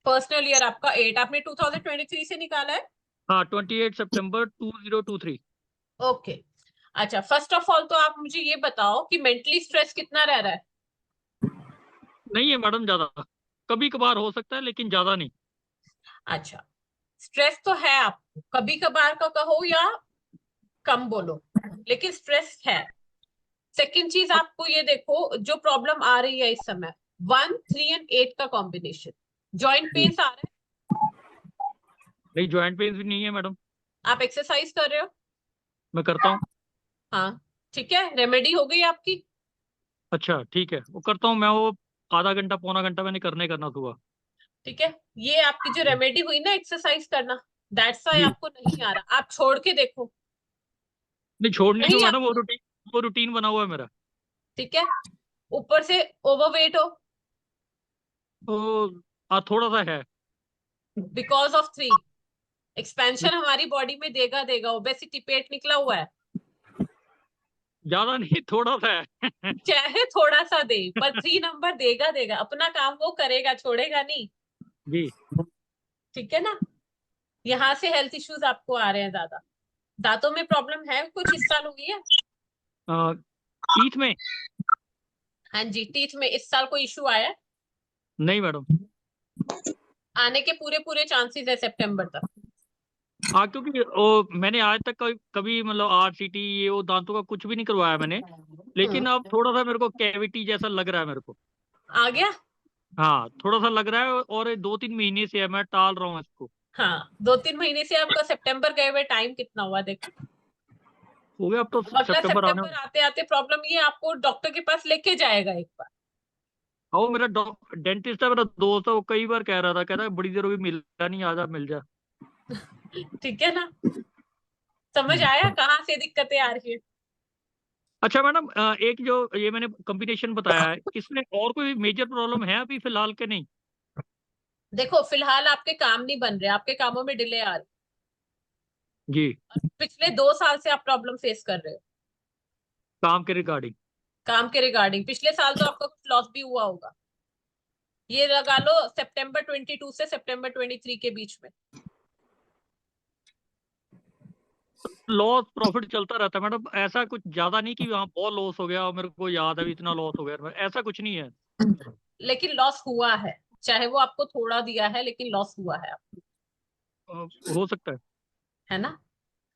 पर्सनल ईयर आपका 8, आपने 2023 से निकाला है। हाँ, 28 सितंबर 2023। ओके। अच्छा, फर्स्ट ऑफ ऑल तो आप मुझे ये बताओ कि मेंटली स्ट्रेस कितना रह रहा है? नहीं है मैडम, ज्यादा कभी कभार हो सकता है लेकिन ज्यादा नहीं। अच्छा, स्ट्रेस तो है आपको, कभी कभार का कहो या कम बोलो, लेकिन स्ट्रेस है। सेकंड चीज आपको ये देखो, जो प्रॉब्लम आ रही है इस समय, 1, 3 एंड 8 का कॉम्बिनेशन, जॉइंट पेन्स आ रहे हैं? नहीं, ज्वाइंट पेन भी नहीं है मैडम। आप एक्सरसाइज कर रहे हो? मैं करता हूँ। हाँ, ठीक है, रेमेडी हो गई आपकी। अच्छा ठीक है, वो करता हूँ मैं। वो आधा घंटा पौना घंटा मैंने करना सुबह। ठीक है, ये आपकी जो रेमेडी हुई ना एक्सरसाइज करना, दैट्स व्हाई जी। आपको नहीं आ रहा, आप छोड़ के देखो। नहीं, छोड़ने नहीं क्यों मैडम, आपको, वो रूटीन बना हुआ है मेरा। ठीक है। ऊपर से ओवरवेट हो, तो थोड़ा सा है। बिकॉज ऑफ 3, एक्सपेंशन हमारी बॉडी में देगा देगा, ओबेसिटी पेट निकला हुआ है, ज्यादा नहीं, थोड़ा सा है। चाहे थोड़ा सा दे पर 3 नंबर देगा देगा, अपना काम वो करेगा, छोड़ेगा नहीं, जी। ठीक है ना। यहाँ से हेल्थ इश्यूज आपको आ रहे हैं ज्यादा। दांतों में प्रॉब्लम है कुछ इस साल हुई है? टीथ में? हाँ जी, टीथ में इस साल कोई इशू आया है? नहीं मैडम। आने के पूरे पूरे चांसेस है सितंबर तक। हाँ, क्योंकि वो मैंने आज तक कभी मतलब RCT ये वो दांतों का कुछ भी नहीं करवाया मैंने। लेकिन अब थोड़ा सा मेरे को कैविटी जैसा लग रहा है मेरे को। आ गया? हाँ थोड़ा सा लग रहा है, और 2-3 महीने से है, मैं टाल रहा हूँ इसको। हाँ 2-3 महीने से। आपका सितंबर गए हुए टाइम कितना हुआ देखो। हो गया अब तो, अब अगला सितंबर आने सितंबर आते आते प्रॉब्लम ये आपको डॉक्टर के पास लेके जाएगा एक बार। आओ। मेरा डेंटिस्ट है, मेरा दोस्त है, वो कई बार कह रहा था, कह रहा है बड़ी देर होगी मिला नहीं, आजा मिल जा। ठीक है ना, समझ हम्म। आया कहाँ से दिक्कतें आ रही है। अच्छा मैडम, एक जो ये मैंने कॉम्बिनेशन बताया है, इसमें और कोई मेजर प्रॉब्लम है अभी फिलहाल के नहीं? देखो फिलहाल आपके काम नहीं बन रहे, आपके कामों में डिले आ रही जी। है। और पिछले 2 साल से आप प्रॉब्लम फेस कर रहे हो काम के रिगार्डिंग। काम के रिगार्डिंग। पिछले साल तो आपका कुछ लॉस भी हुआ होगा। ये लगा लो सितंबर 22 से सितंबर 23 के बीच में। लॉस प्रॉफिट चलता रहता है मैडम, ऐसा कुछ ज्यादा नहीं कि हाँ बहुत लॉस हो गया और मेरे को याद है भी इतना लॉस हो गया, ऐसा कुछ नहीं है। लेकिन लॉस हुआ है, चाहे वो आपको थोड़ा दिया है लेकिन लॉस हुआ है आपको, हो सकता है ना।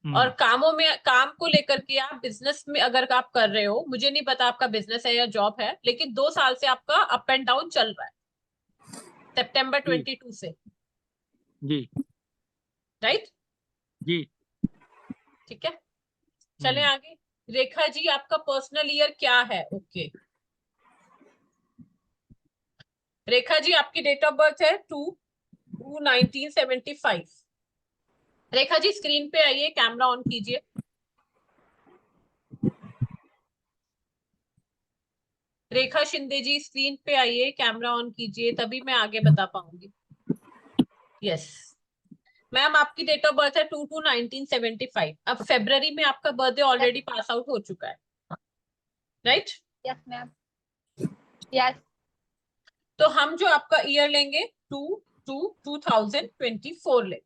है। और कामों में, काम को लेकर के आप बिजनेस में अगर आप कर रहे हो, मुझे नहीं पता आपका बिजनेस है या जॉब है, लेकिन 2 साल से आपका अप एंड डाउन चल रहा है सितंबर जी 22 से। जी राइट, जी। ठीक है। चले हम्म। आगे। रेखा जी आपका पर्सनल ईयर क्या है? ओके रेखा जी आपकी डेट ऑफ बर्थ है 2/2/1975। रेखा जी स्क्रीन पे आइए, कैमरा ऑन कीजिए। रेखा शिंदे जी स्क्रीन पे आइए, कैमरा ऑन कीजिए, तभी मैं आगे बता पाऊंगी। यस मैम, आपकी डेट ऑफ बर्थ है 2/2/1975। अब फेब्रवरी में आपका बर्थडे ऑलरेडी पास आउट हो चुका है, राइट? यस मैम, यस तो हम जो आपका ईयर लेंगे 2024 ले,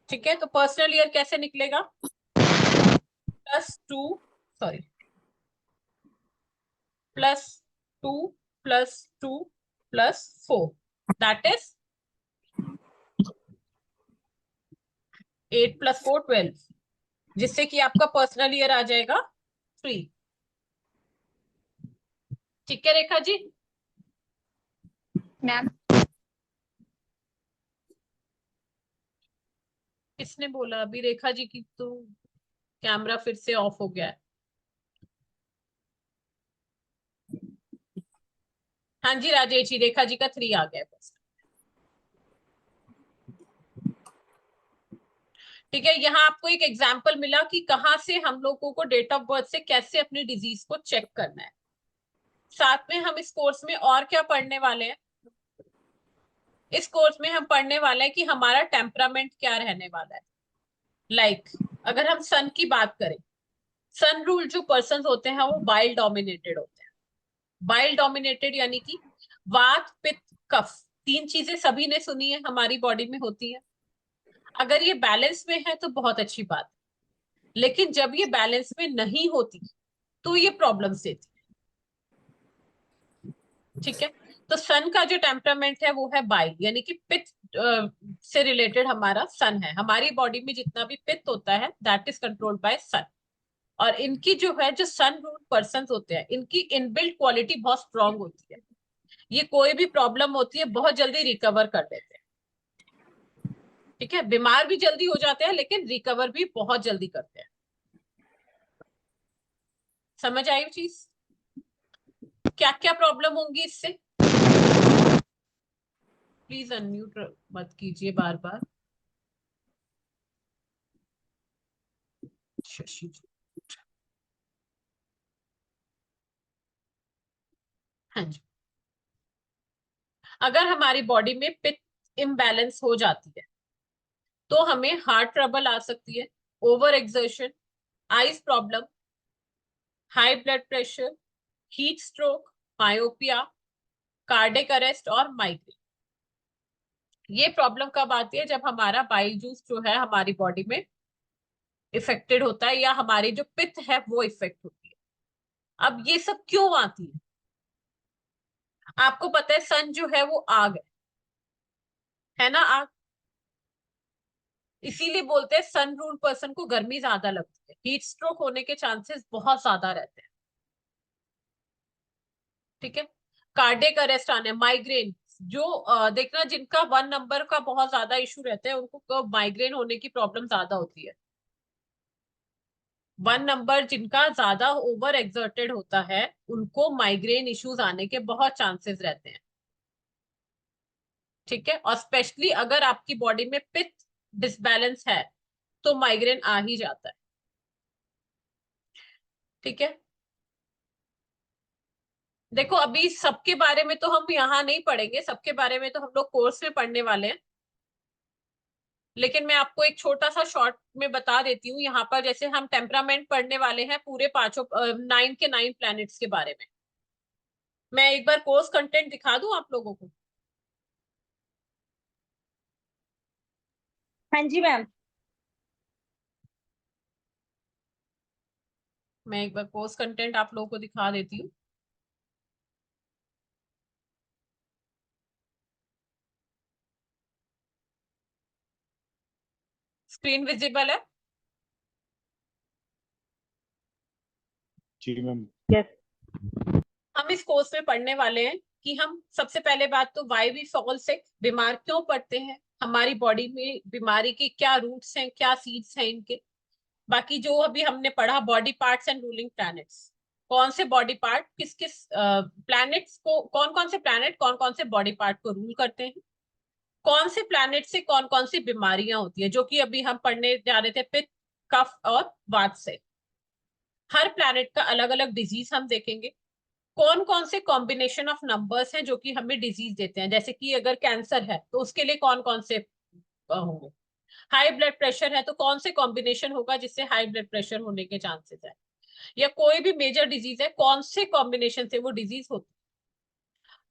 ठीक है। तो पर्सनल ईयर कैसे निकलेगा? +2, सॉरी, +2 +2 +4, दैट इज 8 + 4 12, जिससे कि आपका पर्सनल ईयर आ जाएगा 3। ठीक है रेखा जी। मैम। किसने बोला अभी रेखा जी की तो कैमरा फिर से ऑफ हो गया है? हाँ जी राजेश जी, रेखा जी का 3 आ गया है बस। ठीक है, यहाँ आपको एक एग्जाम्पल मिला कि कहाँ से हम लोगों को डेट ऑफ बर्थ से कैसे अपनी डिजीज को चेक करना है। साथ में हम इस कोर्स में और क्या पढ़ने वाले हैं? इस कोर्स में हम पढ़ने वाले हैं कि हमारा टेम्परामेंट क्या रहने वाला है। लाइक अगर हम सन की बात करें, सन रूल जो पर्सन होते हैं वो बाइल डोमिनेटेड होते हैं। बाइल डोमिनेटेड यानी कि वात पित्त कफ, 3 चीजें सभी ने सुनी है हमारी बॉडी में होती है। अगर ये बैलेंस में है तो बहुत अच्छी बात है, लेकिन जब ये बैलेंस में नहीं होती तो ये प्रॉब्लम्स देती है, ठीक है। तो सन का जो टेम्परामेंट है वो है बाइल, यानी कि पित्त से रिलेटेड हमारा सन है। हमारी बॉडी में जितना भी पित्त होता है दैट इज कंट्रोल्ड बाय सन। और इनकी जो है, जो सन रूल पर्सन होते हैं, इनकी इनबिल्ट क्वालिटी बहुत स्ट्रांग होती है। ये कोई भी प्रॉब्लम होती है बहुत जल्दी रिकवर कर देते हैं, ठीक है। बीमार भी जल्दी हो जाते हैं लेकिन रिकवर भी बहुत जल्दी करते हैं। समझ आई चीज? क्या क्या प्रॉब्लम होंगी इससे? प्लीज अनम्यूट मत कीजिए बार बार। शशि जी, हाँ जी। अगर हमारी बॉडी में पित्त इम्बैलेंस हो जाती है तो हमें हार्ट ट्रबल आ सकती है, over exertion, eyes problem, high blood pressure, heat stroke, myopia, cardiac arrest और माइग्रेन। ये प्रॉब्लम कब आती है? जब हमारा बाइल जूस जो है हमारी बॉडी में इफेक्टेड होता है या हमारी जो पित्त है वो इफेक्ट होती है। अब ये सब क्यों आती है? आपको पता है सन जो है वो आग है ना, आग। इसीलिए बोलते हैं सन रूल पर्सन को गर्मी ज्यादा लगती है, हीट स्ट्रोक होने के चांसेस बहुत ज्यादा रहते हैं, ठीक है। कार्डियक अरेस्ट आने, माइग्रेन, जो देखना जिनका 1 नंबर का बहुत ज्यादा इशू रहता है उनको माइग्रेन होने की प्रॉब्लम ज्यादा होती है। 1 नंबर जिनका ज्यादा ओवर एक्सर्टेड होता है उनको माइग्रेन इश्यूज आने के बहुत चांसेस रहते हैं। ठीक है, और स्पेशली अगर आपकी बॉडी में पित्त डिसबैलेंस है तो माइग्रेन आ ही जाता है। ठीक है, देखो अभी सबके बारे में तो हम यहाँ नहीं पढ़ेंगे, सबके बारे में तो हम लोग कोर्स में पढ़ने वाले हैं, लेकिन मैं आपको एक छोटा सा शॉर्ट में बता देती हूँ। यहाँ पर जैसे हम टेम्परामेंट पढ़ने वाले हैं पूरे 9 के 9 प्लैनेट्स के बारे में। मैं एक बार कोर्स कंटेंट दिखा दूं आप लोगों को? हाँ जी मैम। मैं एक बार कोर्स कंटेंट आप लोगों को दिखा देती हूँ। स्क्रीन विजिबल है? जी मैम। यस। हम इस कोर्स में पढ़ने वाले हैं कि हम सबसे पहले बात तो व्हाई वी फॉल सिक, बीमार क्यों पड़ते हैं, हमारी बॉडी में बीमारी के क्या रूट्स हैं, क्या सीड्स हैं इनके। बाकी जो अभी हमने पढ़ा body parts and ruling planets, कौन से बॉडी पार्ट किस किस प्लैनेट्स को, कौन से प्लैनेट कौन कौन से बॉडी पार्ट को रूल करते हैं, कौन से प्लैनेट से कौन कौन सी बीमारियां होती है, जो कि अभी हम पढ़ने जा रहे थे पित्त, कफ और वात से। हर प्लैनेट का अलग अलग डिजीज हम देखेंगे, कौन कौन से कॉम्बिनेशन ऑफ नंबर्स हैं जो कि हमें डिजीज देते हैं। जैसे कि अगर कैंसर है तो उसके लिए कौन कौन से होंगे, हाई ब्लड प्रेशर है तो कौन से कॉम्बिनेशन होगा जिससे हाई ब्लड प्रेशर होने के चांसेस है, या कोई भी मेजर डिजीज है कौन से कॉम्बिनेशन से वो डिजीज होती है।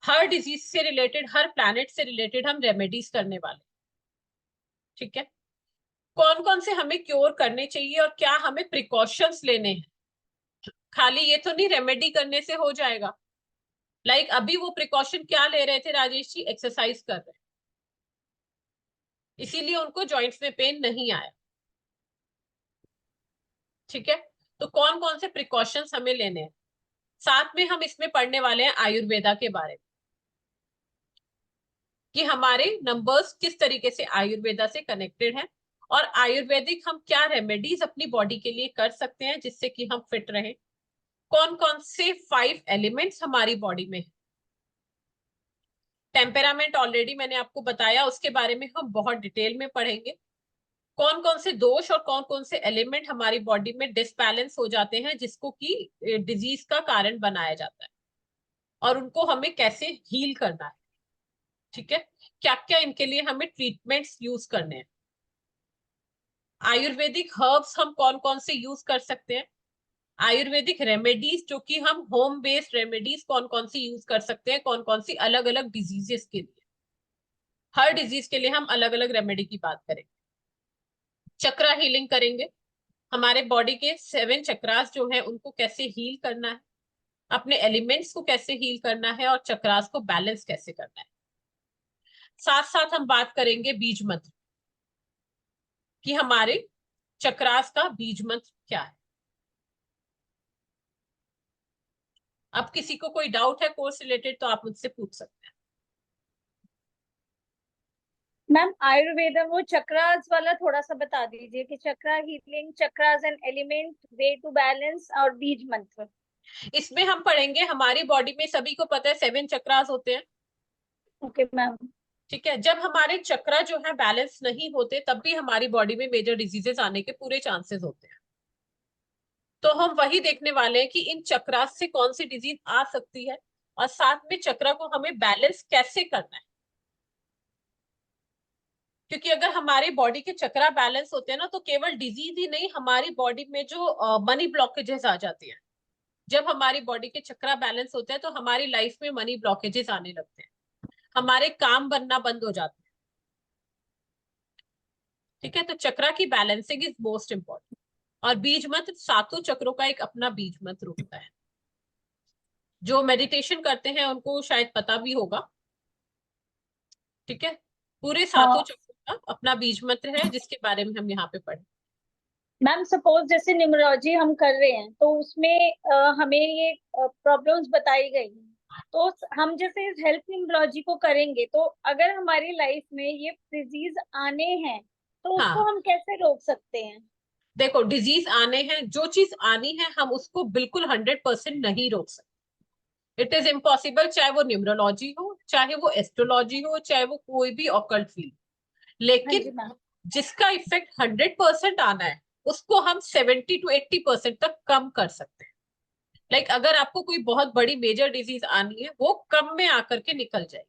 हर डिजीज से रिलेटेड, हर प्लैनेट से रिलेटेड हम रेमेडीज करने वाले। ठीक है, कौन कौन से हमें क्योर करने चाहिए और क्या हमें प्रिकॉशंस लेने हैं। खाली ये तो नहीं रेमेडी करने से हो जाएगा। लाइक अभी वो प्रिकॉशन क्या ले रहे थे राजेश जी, एक्सरसाइज कर रहे हैं, इसीलिए उनको जॉइंट्स में पेन नहीं आया। ठीक है, तो कौन कौन से प्रिकॉशंस हमें लेने हैं। साथ में हम इसमें पढ़ने वाले हैं आयुर्वेदा के बारे में, कि हमारे नंबर्स किस तरीके से आयुर्वेदा से कनेक्टेड हैं, और आयुर्वेदिक हम क्या रेमेडीज अपनी बॉडी के लिए कर सकते हैं जिससे कि हम फिट रहें। कौन कौन से 5 एलिमेंट्स हमारी बॉडी में है। टेम्परामेंट ऑलरेडी मैंने आपको बताया, उसके बारे में हम बहुत डिटेल में पढ़ेंगे। कौन कौन से दोष और कौन कौन से एलिमेंट हमारी बॉडी में डिसबैलेंस हो जाते हैं जिसको कि डिजीज का कारण बनाया जाता है, और उनको हमें कैसे हील करना है। ठीक है, क्या क्या इनके लिए हमें ट्रीटमेंट्स यूज करने हैं। आयुर्वेदिक हर्ब्स हम कौन कौन से यूज कर सकते हैं। आयुर्वेदिक रेमेडीज जो कि हम होम बेस्ड रेमेडीज कौन कौन सी यूज कर सकते हैं, कौन कौन सी अलग अलग डिजीजेस के लिए। हर डिजीज के लिए हम अलग अलग रेमेडी की बात करेंगे। चक्रा हीलिंग करेंगे, हमारे बॉडी के 7 चक्रास जो है उनको कैसे हील करना है, अपने एलिमेंट्स को कैसे हील करना है, और चक्रास को बैलेंस कैसे करना है। साथ साथ हम बात करेंगे बीज मंत्र, कि हमारे चक्रास का बीज मंत्र क्या है। अब किसी को कोई डाउट है कोर्स रिलेटेड तो आप मुझसे पूछ सकते हैं। मैम आयुर्वेदम वो चक्रास वाला थोड़ा सा बता दीजिए कि chakra healing, chakras and element, way to balance और बीज मंत्र। इसमें हम पढ़ेंगे, हमारी बॉडी में सभी को पता है 7 चक्रास होते हैं। Okay ma'am. ठीक है, जब हमारे चक्रा जो है बैलेंस नहीं होते तब भी हमारी बॉडी में मेजर डिजीजेस आने के पूरे चांसेस होते हैं। तो हम वही देखने वाले हैं कि इन चक्रास से कौन सी डिजीज आ सकती है, और साथ में चक्रा को हमें बैलेंस कैसे करना है। क्योंकि अगर हमारे बॉडी के चक्रा बैलेंस होते हैं ना तो केवल डिजीज ही नहीं, हमारी बॉडी में जो मनी ब्लॉकेजेस आ जाती हैं। जब हमारी बॉडी के चक्रा बैलेंस होते हैं तो हमारी लाइफ में मनी ब्लॉकेजेस आने लगते हैं, हमारे काम बनना बंद हो जाते हैं। ठीक है, तो चक्रा की बैलेंसिंग इज मोस्ट इंपॉर्टेंट। और बीज मंत्र, 7 चक्रों का एक अपना बीज मंत्र होता है। जो मेडिटेशन करते हैं उनको शायद पता भी होगा। ठीक है, पूरे 7 चक्रों का अपना बीज मंत्र है जिसके बारे में हम यहाँ पे पढ़े। मैम सपोज जैसे न्यूमरोलॉजी हम कर रहे हैं तो उसमें हमें ये प्रॉब्लम्स बताई गई हैं, तो हम जैसे इस हेल्थ न्यूमरोलॉजी को करेंगे तो अगर हमारी लाइफ में ये डिजीज आने हैं तो उसको हाँ हम कैसे रोक सकते हैं? देखो, डिजीज आने हैं, जो चीज आनी है हम उसको बिल्कुल 100% नहीं रोक सकते। इट इज इम्पॉसिबल, चाहे वो न्यूमरोलॉजी हो, चाहे वो एस्ट्रोलॉजी हो, चाहे वो कोई भी ऑकल्ट फील्ड। हाँ जी लेकिन मैम। जिसका इफेक्ट 100% आना है उसको हम 70 to 80% तक कम कर सकते हैं। लाइक अगर आपको कोई बहुत बड़ी मेजर डिजीज आनी है, वो कम में आकर के निकल जाएगी।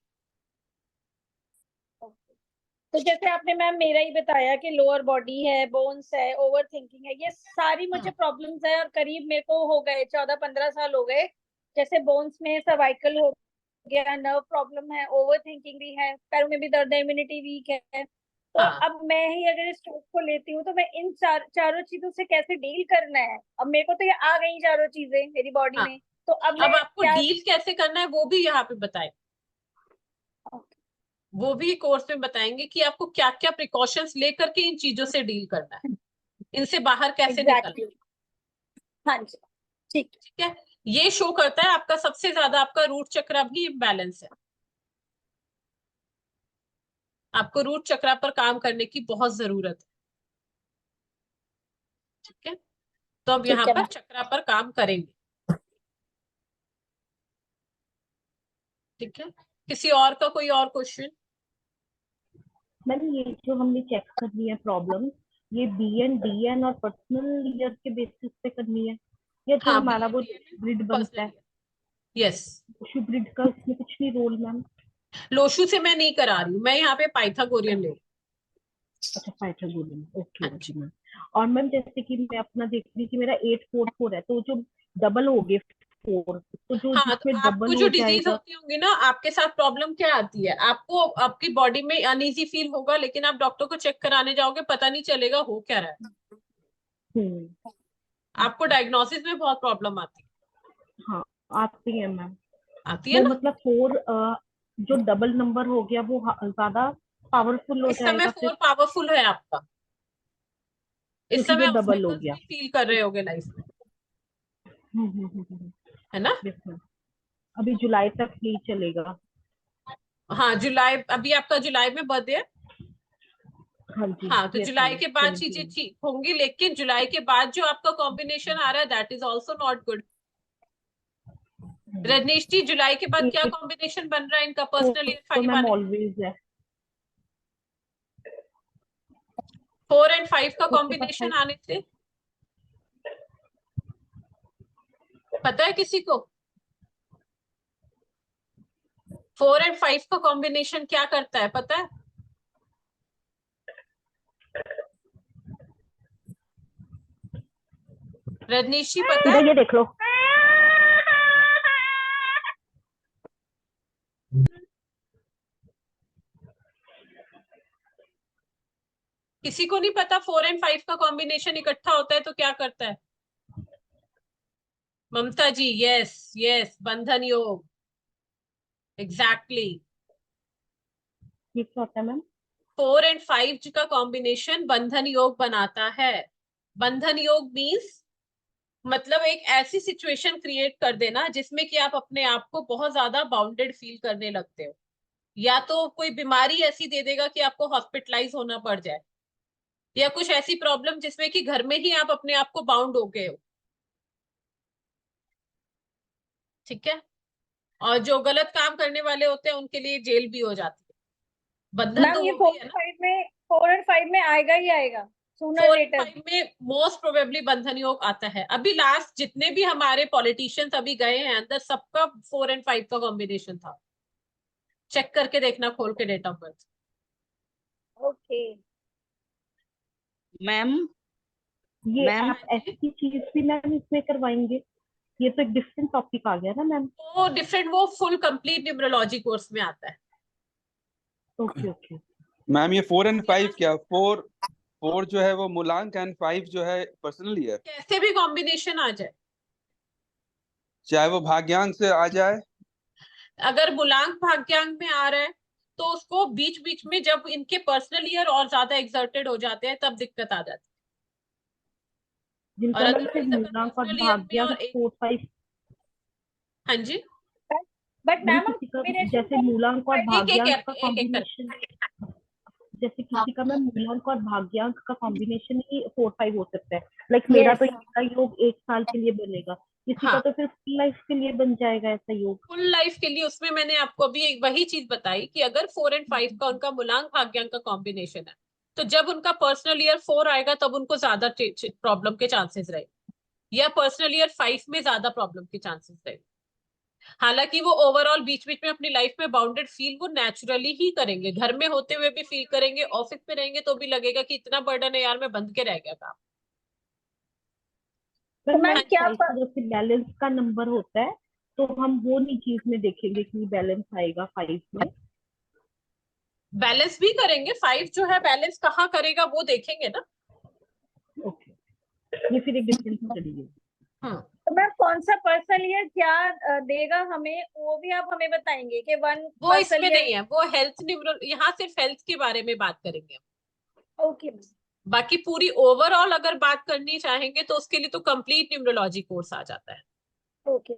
तो जैसे आपने मैम मेरा ही बताया कि लोअर बॉडी है, बोन्स है, ओवर थिंकिंग है, ये सारी मुझे प्रॉब्लम्स है और करीब मेरे को हो गए 14-15 साल हो गए। जैसे बोन्स में सर्वाइकल हो गया, नर्व प्रॉब्लम है, ओवर थिंकिंग भी है, पैरों में भी दर्द है, इम्यूनिटी वीक है। तो हाँ अब मैं ही अगर इस स्ट्रोक को लेती हूँ तो मैं इन चारों चीजों से कैसे डील करना है? अब मेरे को तो ये आ गई चारों चीजें मेरी बॉडी हाँ, में, तो अब अब मैं आपको क्या? डील कैसे करना है वो भी यहाँ पे बताएं। वो भी कोर्स में बताएंगे कि आपको क्या क्या प्रिकॉशंस लेकर के इन चीजों से डील करना है, इनसे बाहर कैसे निकलना एग्जैक्टली। हाँ जी, ठीक। है। ठीक है, ये शो करता है आपका सबसे ज्यादा आपका रूट चक्र भी इम्बैलेंस है। आपको रूट चक्र पर काम करने की बहुत जरूरत है। ठीक है, तो अब यहाँ ठीक है पर मैम। चक्रा पर काम करेंगे। ठीक है, किसी और का कोई और क्वेश्चन? मैम ये जो हमने चेक करनी है प्रॉब्लम, ये BN DN और पर्सनल ईयर के बेसिस पे करनी है, या जो हाँ, हमारा वो BNDN ग्रिड बनता है, पर्सनल। यस, उसी ग्रिड का इसमें कुछ नहीं रोल मैम? लोशु से मैं नहीं करा रही हूँ, मैं यहाँ पे पाइथागोरियन ले रही अच्छा पाइथागोरियन, ओके हूँ। हाँ ओके जी, मैम। और मैम जैसे कि मैं अपना देख रही कि मेरा 844 है, तो जो डबल हो गए 4, तो जो हाँ तो जिसमें आपको डबल जो हो डिजीज जाएगा। होती होंगी ना, आपके साथ प्रॉब्लम क्या आती है, आपको आपकी बॉडी में अनईजी फील होगा, लेकिन आप डॉक्टर को चेक कराने जाओगे पता नहीं चलेगा हो क्या रहा है। हम्म। आपको डायग्नोसिस में बहुत प्रॉब्लम आती हाँ आती है मैम। है, आती है वो ना। मतलब 4 जो डबल नंबर हो गया वो ज्यादा पावरफुल हो इस समय जाएगा 4 फिर, पावरफुल है आपका, इस क्योंकि समय वो डबल हो ऑब्स्टेकल्स गया। नहीं फील कर रहे होगे लाइफ में, है ना। Yes ma'am. अभी जुलाई तक यही चलेगा। हाँ जुलाई, अभी आपका जुलाई में बर्थडे है। हाँ जी। हाँ तो यस जुलाई मैम के बाद चीजें 17। ठीक होंगी, लेकिन जुलाई के बाद जो आपका कॉम्बिनेशन आ रहा है that is also not good. Rajneesh ji, जुलाई के बाद क्या 8 कॉम्बिनेशन बन रहा है इनका तो, पर्सनल ईयर तो 5 मैम आने? ऑलवेज है। 4 और 5 का उसके पास कॉम्बिनेशन आने से पता है किसी को? 4 और 5 का कॉम्बिनेशन क्या करता है पता है? रजनीश जी पता है? इधर ये देख लो। किसी को नहीं पता 4 और 5 का कॉम्बिनेशन इकट्ठा होता है तो क्या करता है? ममता जी, यस यस, बंधन योग, एग्जैक्टली। ये क्या होता है मैम? 4 और 5 का कॉम्बिनेशन बंधन योग बनाता है। बंधन योग मीन्स मतलब एक ऐसी सिचुएशन क्रिएट कर देना जिसमें कि आप अपने आप को बहुत ज्यादा बाउंडेड फील करने लगते हो, या तो कोई बीमारी ऐसी दे देगा कि आपको हॉस्पिटलाइज होना पड़ जाए, या कुछ ऐसी प्रॉब्लम जिसमें कि घर में ही आप अपने आप को बाउंड हो गए हो। ठीक है, और जो गलत काम करने वाले होते हैं उनके लिए जेल भी हो जाती है। बंधन मैम तो ये वो 4 भी है और ना। 5 में 4 और 5 में आएगा ही आएगा, सूनर 4 और लेटर। 5 में मोस्ट प्रोबेबली बंधन योग आता है। अभी लास्ट जितने भी हमारे पॉलिटिशियंस अभी गए हैं अंदर, सबका 4 और 5 का कॉम्बिनेशन था। चेक करके देखना खोल के date of birth. Okay ma'am ये मैम आप ऐसी चीज भी मैम इसमें करवाएंगे? ये तो एक डिफरेंट टॉपिक आ गया ना मैम। वो डिफरेंट, वो फुल कंप्लीट न्यूमरोलॉजी कोर्स में आता है। Okay okay. मैम ये 4 और 5 यहाँ क्या, 4 जो है वो मूलांक एंड 5 जो है पर्सनल ईयर, कैसे भी कॉम्बिनेशन आ जाए, चाहे वो भाग्यांक से आ जाए। अगर मूलांक भाग्यांक में आ रहा है तो उसको बीच बीच में जब इनके पर्सनल ईयर और ज्यादा एक्सर्टेड हो जाते हैं तब दिक्कत आ जाती है। और जिनका मैम सिर्फ अदरवाइज अगर मूलांक और पर्सनल ईयर में और भाग्यांक एक, 4 5, हाँ जी, बट मैम मैम हम किसी का combination जैसे मूलांक और एक एक भाग्यांक का एक एक एक कॉम्बिनेशन, जैसे किसी का मैम मूलांक और भाग्यांक का कॉम्बिनेशन ही 4-5 हो सकता है। लाइक मेरा Yes. तो इसका योग 1 साल के लिए बनेगा, किसी का हाँ तो फिर फुल लाइफ के लिए बन जाएगा ऐसा योग। फुल लाइफ के लिए उसमें मैंने आपको अभी एक वही चीज बताई कि अगर 4 और 5 का उनका मूलांक भाग्यांक का कॉम्बिनेशन है तो जब उनका पर्सनल ईयर 4 आएगा तब उनको ज्यादा प्रॉब्लम के चांसेस रहे, या पर्सनल ईयर 5 में ज्यादा प्रॉब्लम के चांसेस रहे। हालांकि वो ओवरऑल बीच बीच में अपनी लाइफ में बाउंडेड फील वो नेचुरली ही करेंगे, घर में होते हुए भी फील करेंगे, ऑफिस में रहेंगे तो भी लगेगा कि इतना बर्डन है यार, मैं बंद के रह गया काम। तो मैम क्या फाइव का जैसे बैलेंस का नंबर होता है तो हम वो नहीं चीज में देखेंगे कि बैलेंस आएगा 5 में। बैलेंस भी करेंगे, 5 जो है बैलेंस कहाँ करेगा वो देखेंगे ना। ओके, ये फिर एक डिफरेंट स्टडी है। तो मैम कौन सा पर्सनल ईयर क्या देगा हमें, वो भी आप हमें बताएंगे कि वन वो पर्सनल इसमें ईयर। नहीं है, वो हेल्थ न्यूमरो, यहाँ सिर्फ हेल्थ के बारे में बात करेंगे। ओके बाकी पूरी ओवरऑल अगर बात करनी चाहेंगे तो उसके लिए तो कंप्लीट न्यूमरोलॉजी कोर्स आ जाता है। ओके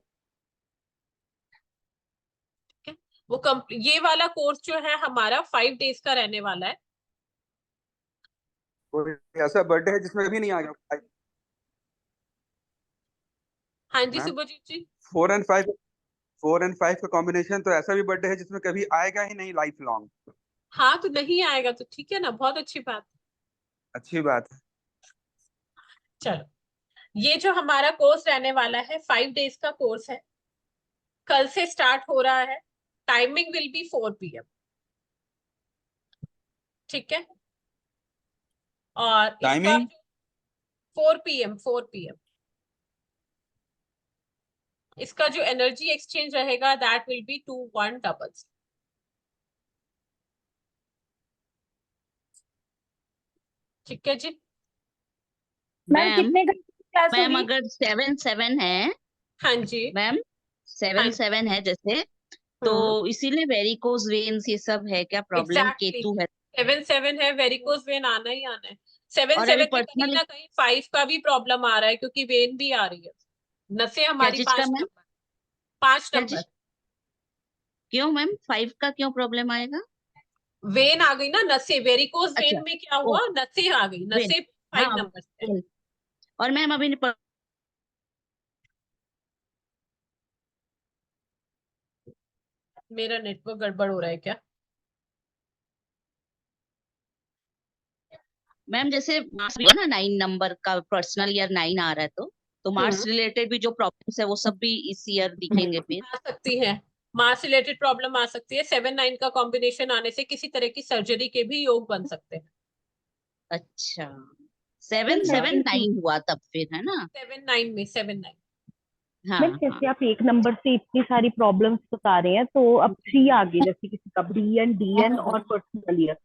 वो ये वाला कोर्स जो है हमारा 5 डेज का रहने वाला है। कोई ऐसा बर्थडे है जिसमें अभी नहीं आ गया? हाँ जी मैम सुभजीत जी। 4 और 5 का कॉम्बिनेशन, तो ऐसा भी बर्थडे है जिसमें कभी आएगा ही नहीं लाइफ लॉन्ग। हाँ तो नहीं आएगा तो ठीक है ना, बहुत अच्छी बात। अच्छी बात है। चलो, ये जो हमारा कोर्स रहने वाला है 5 डेज का कोर्स है, कल से स्टार्ट हो रहा है। टाइमिंग विल बी 4 PM, ठीक है। और इसका टाइमिंग 4 PM 4 PM। इसका जो एनर्जी एक्सचेंज रहेगा दैट विल बी 2100। ठीक है जी। मैम मैम कितने घंटे की क्लास मैम होगी? अगर 7-7 है हाँ जी। मैम, हाँ 7-7 है जैसे, तो इसीलिए वेरिकोज वेन्स ये सब है क्या प्रॉब्लम? एग्जैक्टली केतु है 7-7 है, वेरिकोज वेन आना ही आना है। 7 और अभी 7 में कहीं पर्सनल ना कहीं 5 का भी प्रॉब्लम आ रहा है क्योंकि वेन भी आ रही है। नसें क्या हमारी चीज का 5 मैम? नंबर 5 क्या नंबर चीज? क्यों मैम 5 का क्यों प्रॉब्लम आएगा? वेन आ गई ना, नसें, वेरिकोज अच्छा, वेन में क्या ओ हुआ, नसें आ गई, वेन, नसें 5 हाँ नंबर से। वेन। और मैम अभी मेरा नेटवर्क गड़बड़ हो रहा है क्या? मैम जैसे मार्क्स भी हो ना 9 नंबर का, पर्सनल ईयर 9 आ रहा है तो मार्क्स रिलेटेड भी जो प्रॉब्लम्स है वो सब भी इस ईयर दिखेंगे फिर। आ सकती है, मास रिलेटेड प्रॉब्लम आ सकती है। 7-9 का कॉम्बिनेशन आने से किसी तरह की सर्जरी के भी योग बन सकते हैं। अच्छा, 7-7-9 हुआ तब फिर, है ना? 7-9 में 7-9 हाँ मैम हाँ। जैसे आप एक नंबर से इतनी सारी प्रॉब्लम्स बता रहे हैं तो अब 3 आ गए, जैसे किसी का BN DN और पर्सनल ईयर,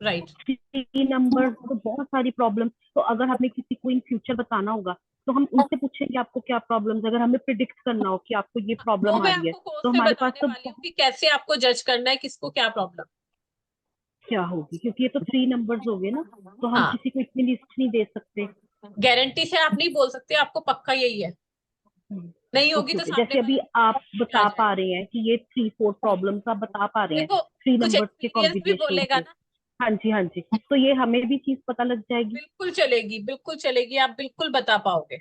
राइट। 3 नंबर तो बहुत सारी प्रॉब्लम। तो अगर हमें किसी को इन फ्यूचर बताना होगा तो हम उनसे पूछेंगे आपको क्या प्रॉब्लम्स, अगर हमें प्रिडिक्ट करना हो कि आपको ये वो प्रॉब्लम आ मैं रही है आपको कोर्स तो में हमारे पास बताने तो वाली हूँ कि कैसे आपको जज करना है किसको क्या प्रॉब्लम। क्या होगी, क्योंकि ये तो 3 नंबर्स हो गए ना, तो हम हाँ, किसी को इतनी लिस्ट नहीं दे सकते। गारंटी से आप नहीं बोल सकते आपको पक्का यही है, नहीं होगी तो ओके, सामने जैसे अभी वाला आप आ बता जाएगा। पा रहे हैं कि ये 3-4 प्रॉब्लम्स आप बता पा रहे हैं देखो 3 कुछ नंबर्स के एक्सपीरियंस भी कॉम्बिनेशन बोलेगा से। ना। हाँ जी हाँ जी, तो ये हमें भी चीज पता लग जाएगी। बिल्कुल चलेगी, बिल्कुल चलेगी, आप बिल्कुल बता पाओगे।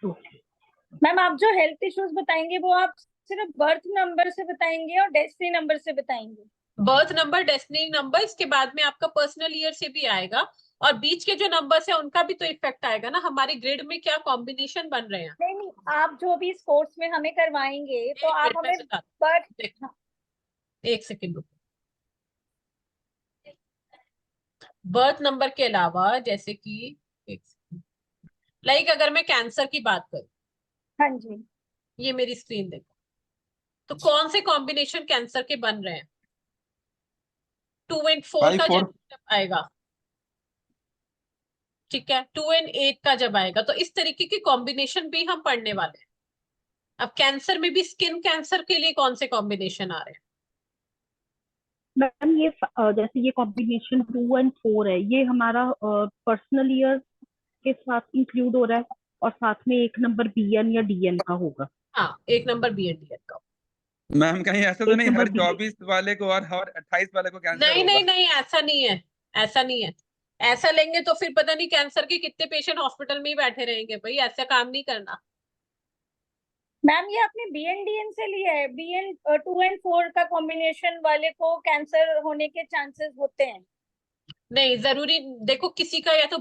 ओके। मैम आप जो हेल्थ इश्यूज बताएंगे वो आप सिर्फ बर्थ नंबर से बताएंगे और डेस्टिनी नंबर से बताएंगे? बर्थ नंबर, डेस्टिनी नंबर, इसके बाद में आपका पर्सनल ईयर से भी आएगा, और बीच के जो नंबर्स है उनका भी तो इफेक्ट आएगा ना, हमारे ग्रिड में क्या कॉम्बिनेशन बन रहे हैं। नहीं नहीं, आप जो भी इस कोर्स में हमें करवाएंगे तो एक आप मिनट में हमें बता बर्थ। देखो, एक सेकेंड रुको। बर्थ नंबर के अलावा जैसे कि लाइक अगर मैं कैंसर की बात करूं, हाँ जी। ये मेरी स्क्रीन देखो, तो कौन से कॉम्बिनेशन कैंसर के बन रहे हैं। 2 and 4 का 5-4 जब आएगा, ठीक है, 2 and 8 का जब आएगा तो इस तरीके के कॉम्बिनेशन भी हम पढ़ने वाले हैं। अब कैंसर में भी स्किन कैंसर के लिए कौन से कॉम्बिनेशन आ रहे हैं। मैम ये जैसे ये कॉम्बिनेशन 2 and 4 है, ये हमारा पर्सनल ईयर के साथ इंक्लूड हो रहा है और साथ में एक नंबर BN या DN का होगा। हाँ, एक नंबर BNDN का। मैम कहीं ऐसा तो एक नहीं नंबर हर बी 24 वाले को और हर 28 वाले को कैंसर नहीं होगा? नहीं नहीं, ऐसा नहीं है, ऐसा नहीं है। ऐसा लेंगे तो फिर पता नहीं कैंसर के कितने पेशेंट हॉस्पिटल में ही बैठे रहेंगे भाई, ऐसा काम नहीं करना। मैम ये आपने BN-DN से लिया है, BN 2 and 4 का कॉम्बिनेशन वाले को कैंसर होने के चांसेस होते हैं। नहीं जरूरी, देखो किसी का या तो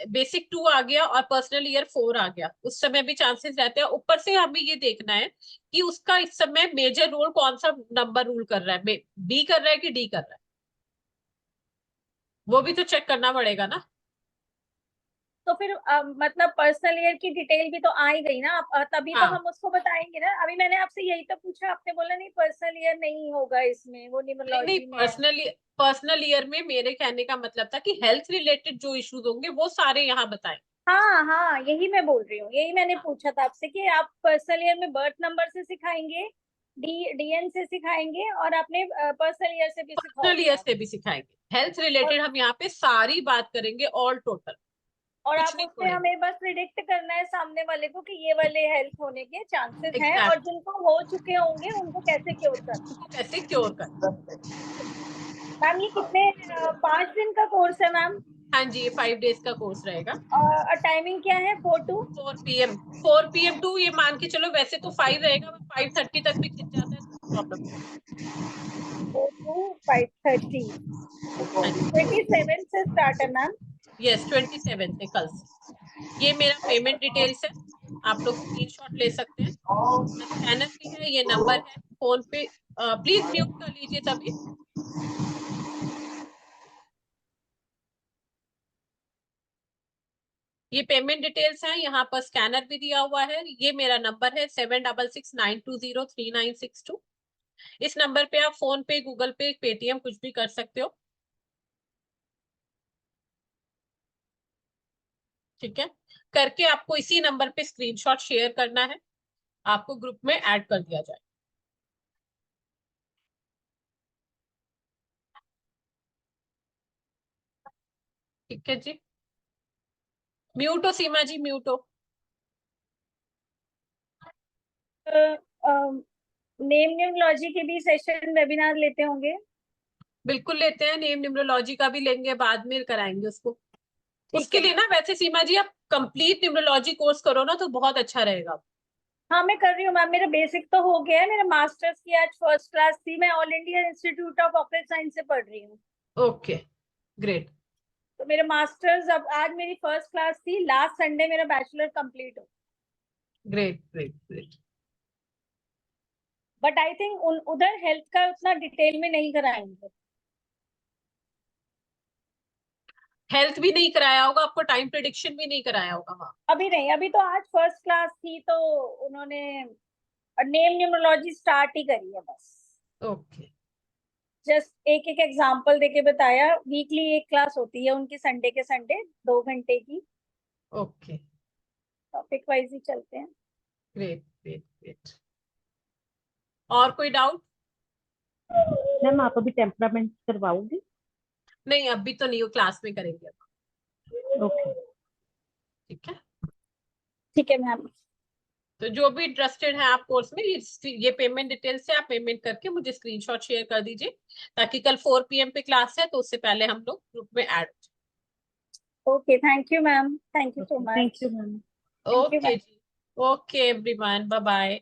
बेसिक 2 आ गया और पर्सनल ईयर 4 आ गया, उस समय भी चांसेस रहते हैं। ऊपर से हमें ये देखना है कि उसका इस समय मेजर रोल कौन सा नंबर रूल कर रहा है, बी कर रहा है कि डी कर रहा है, वो भी तो चेक करना पड़ेगा ना। तो फिर मतलब पर्सनल ईयर की डिटेल भी तो आ ही गई ना, तभी तो हाँ। हम उसको बताएंगे ना। अभी मैंने आपसे यही तो पूछा, आपने बोला नहीं पर्सनल ईयर नहीं होगा इसमें, वो नहीं न्यूमरोलॉजी में है। पर्सनल ईयर में मेरे कहने का मतलब था कि हेल्थ रिलेटेड जो इश्यूज होंगे वो सारे यहाँ बताएं। हाँ हाँ, यही मैं बोल रही हूँ, यही मैंने पूछा था आपसे कि आप पर्सनल ईयर में बर्थ नंबर से सिखाएंगे, DN से सिखाएंगे, और आपने पर्सनल ईयर से भी पर्सनल सिखाओगे ईयर आप। से भी सिखाएंगे, हेल्थ रिलेटेड हम यहाँ पे सारी बात करेंगे, ऑल टोटल, और कुछ आप नहीं उससे छोड़ेंगे। हमें बस प्रिडिक्ट करना है सामने वाले को कि ये वाले हेल्थ होने के चांसेस हैं, और एग्जैक्ट, जिनको हो चुके होंगे उनको कैसे क्योर करना। उनको कैसे क्योर करना। मैम ये कितने 5 दिन का कोर्स है मैम? हाँ जी, ये 5 डेज का कोर्स रहेगा। और टाइमिंग क्या है? 4 to 4 PM टू, ये मान के चलो वैसे तो 5 रहेगा, 5:30 तक भी खिंच जाता है तो प्रॉब्लम नहीं है। 4 to 5:30। हाँ जी, 27 से स्टार्ट है मैम। यस 27 से, कल से। ये मेरा पेमेंट डिटेल्स है, आप लोग स्क्रीनशॉट ले सकते हैं, स्कैनर भी है, ये नंबर है फोन पे। प्लीज म्यूट कर लीजिए सभी। ये पेमेंट डिटेल्स हैं, यहाँ पर स्कैनर भी दिया हुआ है। ये मेरा नंबर है 7669203962। इस नंबर पे आप फोन पे, गूगल पे, पेटीएम कुछ भी कर सकते हो, ठीक है। करके आपको इसी नंबर पे स्क्रीनशॉट शेयर करना है, आपको ग्रुप में ऐड कर दिया जाए। ठीक है जी, म्यूट हो सीमा जी, म्यूट हो। नेम न्यूमरोलॉजी के भी सेशन वेबिनार लेते होंगे? बिल्कुल लेते हैं, नेम न्यूमरोलॉजी का भी लेंगे, बाद में कराएंगे उसको। ठीक उसके है। लिए ना वैसे सीमा जी आप कंप्लीट न्यूमरोलॉजी कोर्स करो ना तो बहुत अच्छा रहेगा। हाँ मैं कर रही हूँ मैम, मेरा बेसिक तो हो गया है, मेरा मास्टर्स की आज फर्स्ट क्लास थी, मैं all India institute of operate science से पढ़ रही हूँ। Okay great. तो मेरा मास्टर्स, अब आज मेरी फर्स्ट क्लास थी, लास्ट संडे मेरा बैचलर कंप्लीट हो। Great great great. But I think उधर हेल्थ का उतना डिटेल में नहीं कराएंगे। हेल्थ भी नहीं कराया होगा आपको, टाइम प्रेडिक्शन भी नहीं कराया होगा वहाँ। अभी नहीं, अभी तो आज फर्स्ट क्लास थी तो उन्होंने नेम न्यूमरोलॉजी स्टार्ट ही करी है बस। ओके जस्ट एक एक एग्जांपल देके बताया। वीकली एक क्लास होती है उनकी, संडे के संडे 2 घंटे की, ओके टॉपिक वाइज ही चलते हैं। Great great great. और कोई डाउट? मैम आप अभी टेम्परामेंट करवाओगे? नहीं अभी तो नहीं, वो क्लास में करेंगे अब। ओके ठीक है, ठीक है मैम। तो जो भी इंटरेस्टेड है आप कोर्स में, ये पेमेंट डिटेल से आप पेमेंट करके मुझे स्क्रीनशॉट शेयर कर दीजिए, ताकि कल 4 PM पे क्लास है तो उससे पहले हम लोग ग्रुप में ऐड हो जाए। Okay, thank you ma'am, thank you so thank much. You ma'am. Okay जी, ओके एवरीवन, बाय बाय।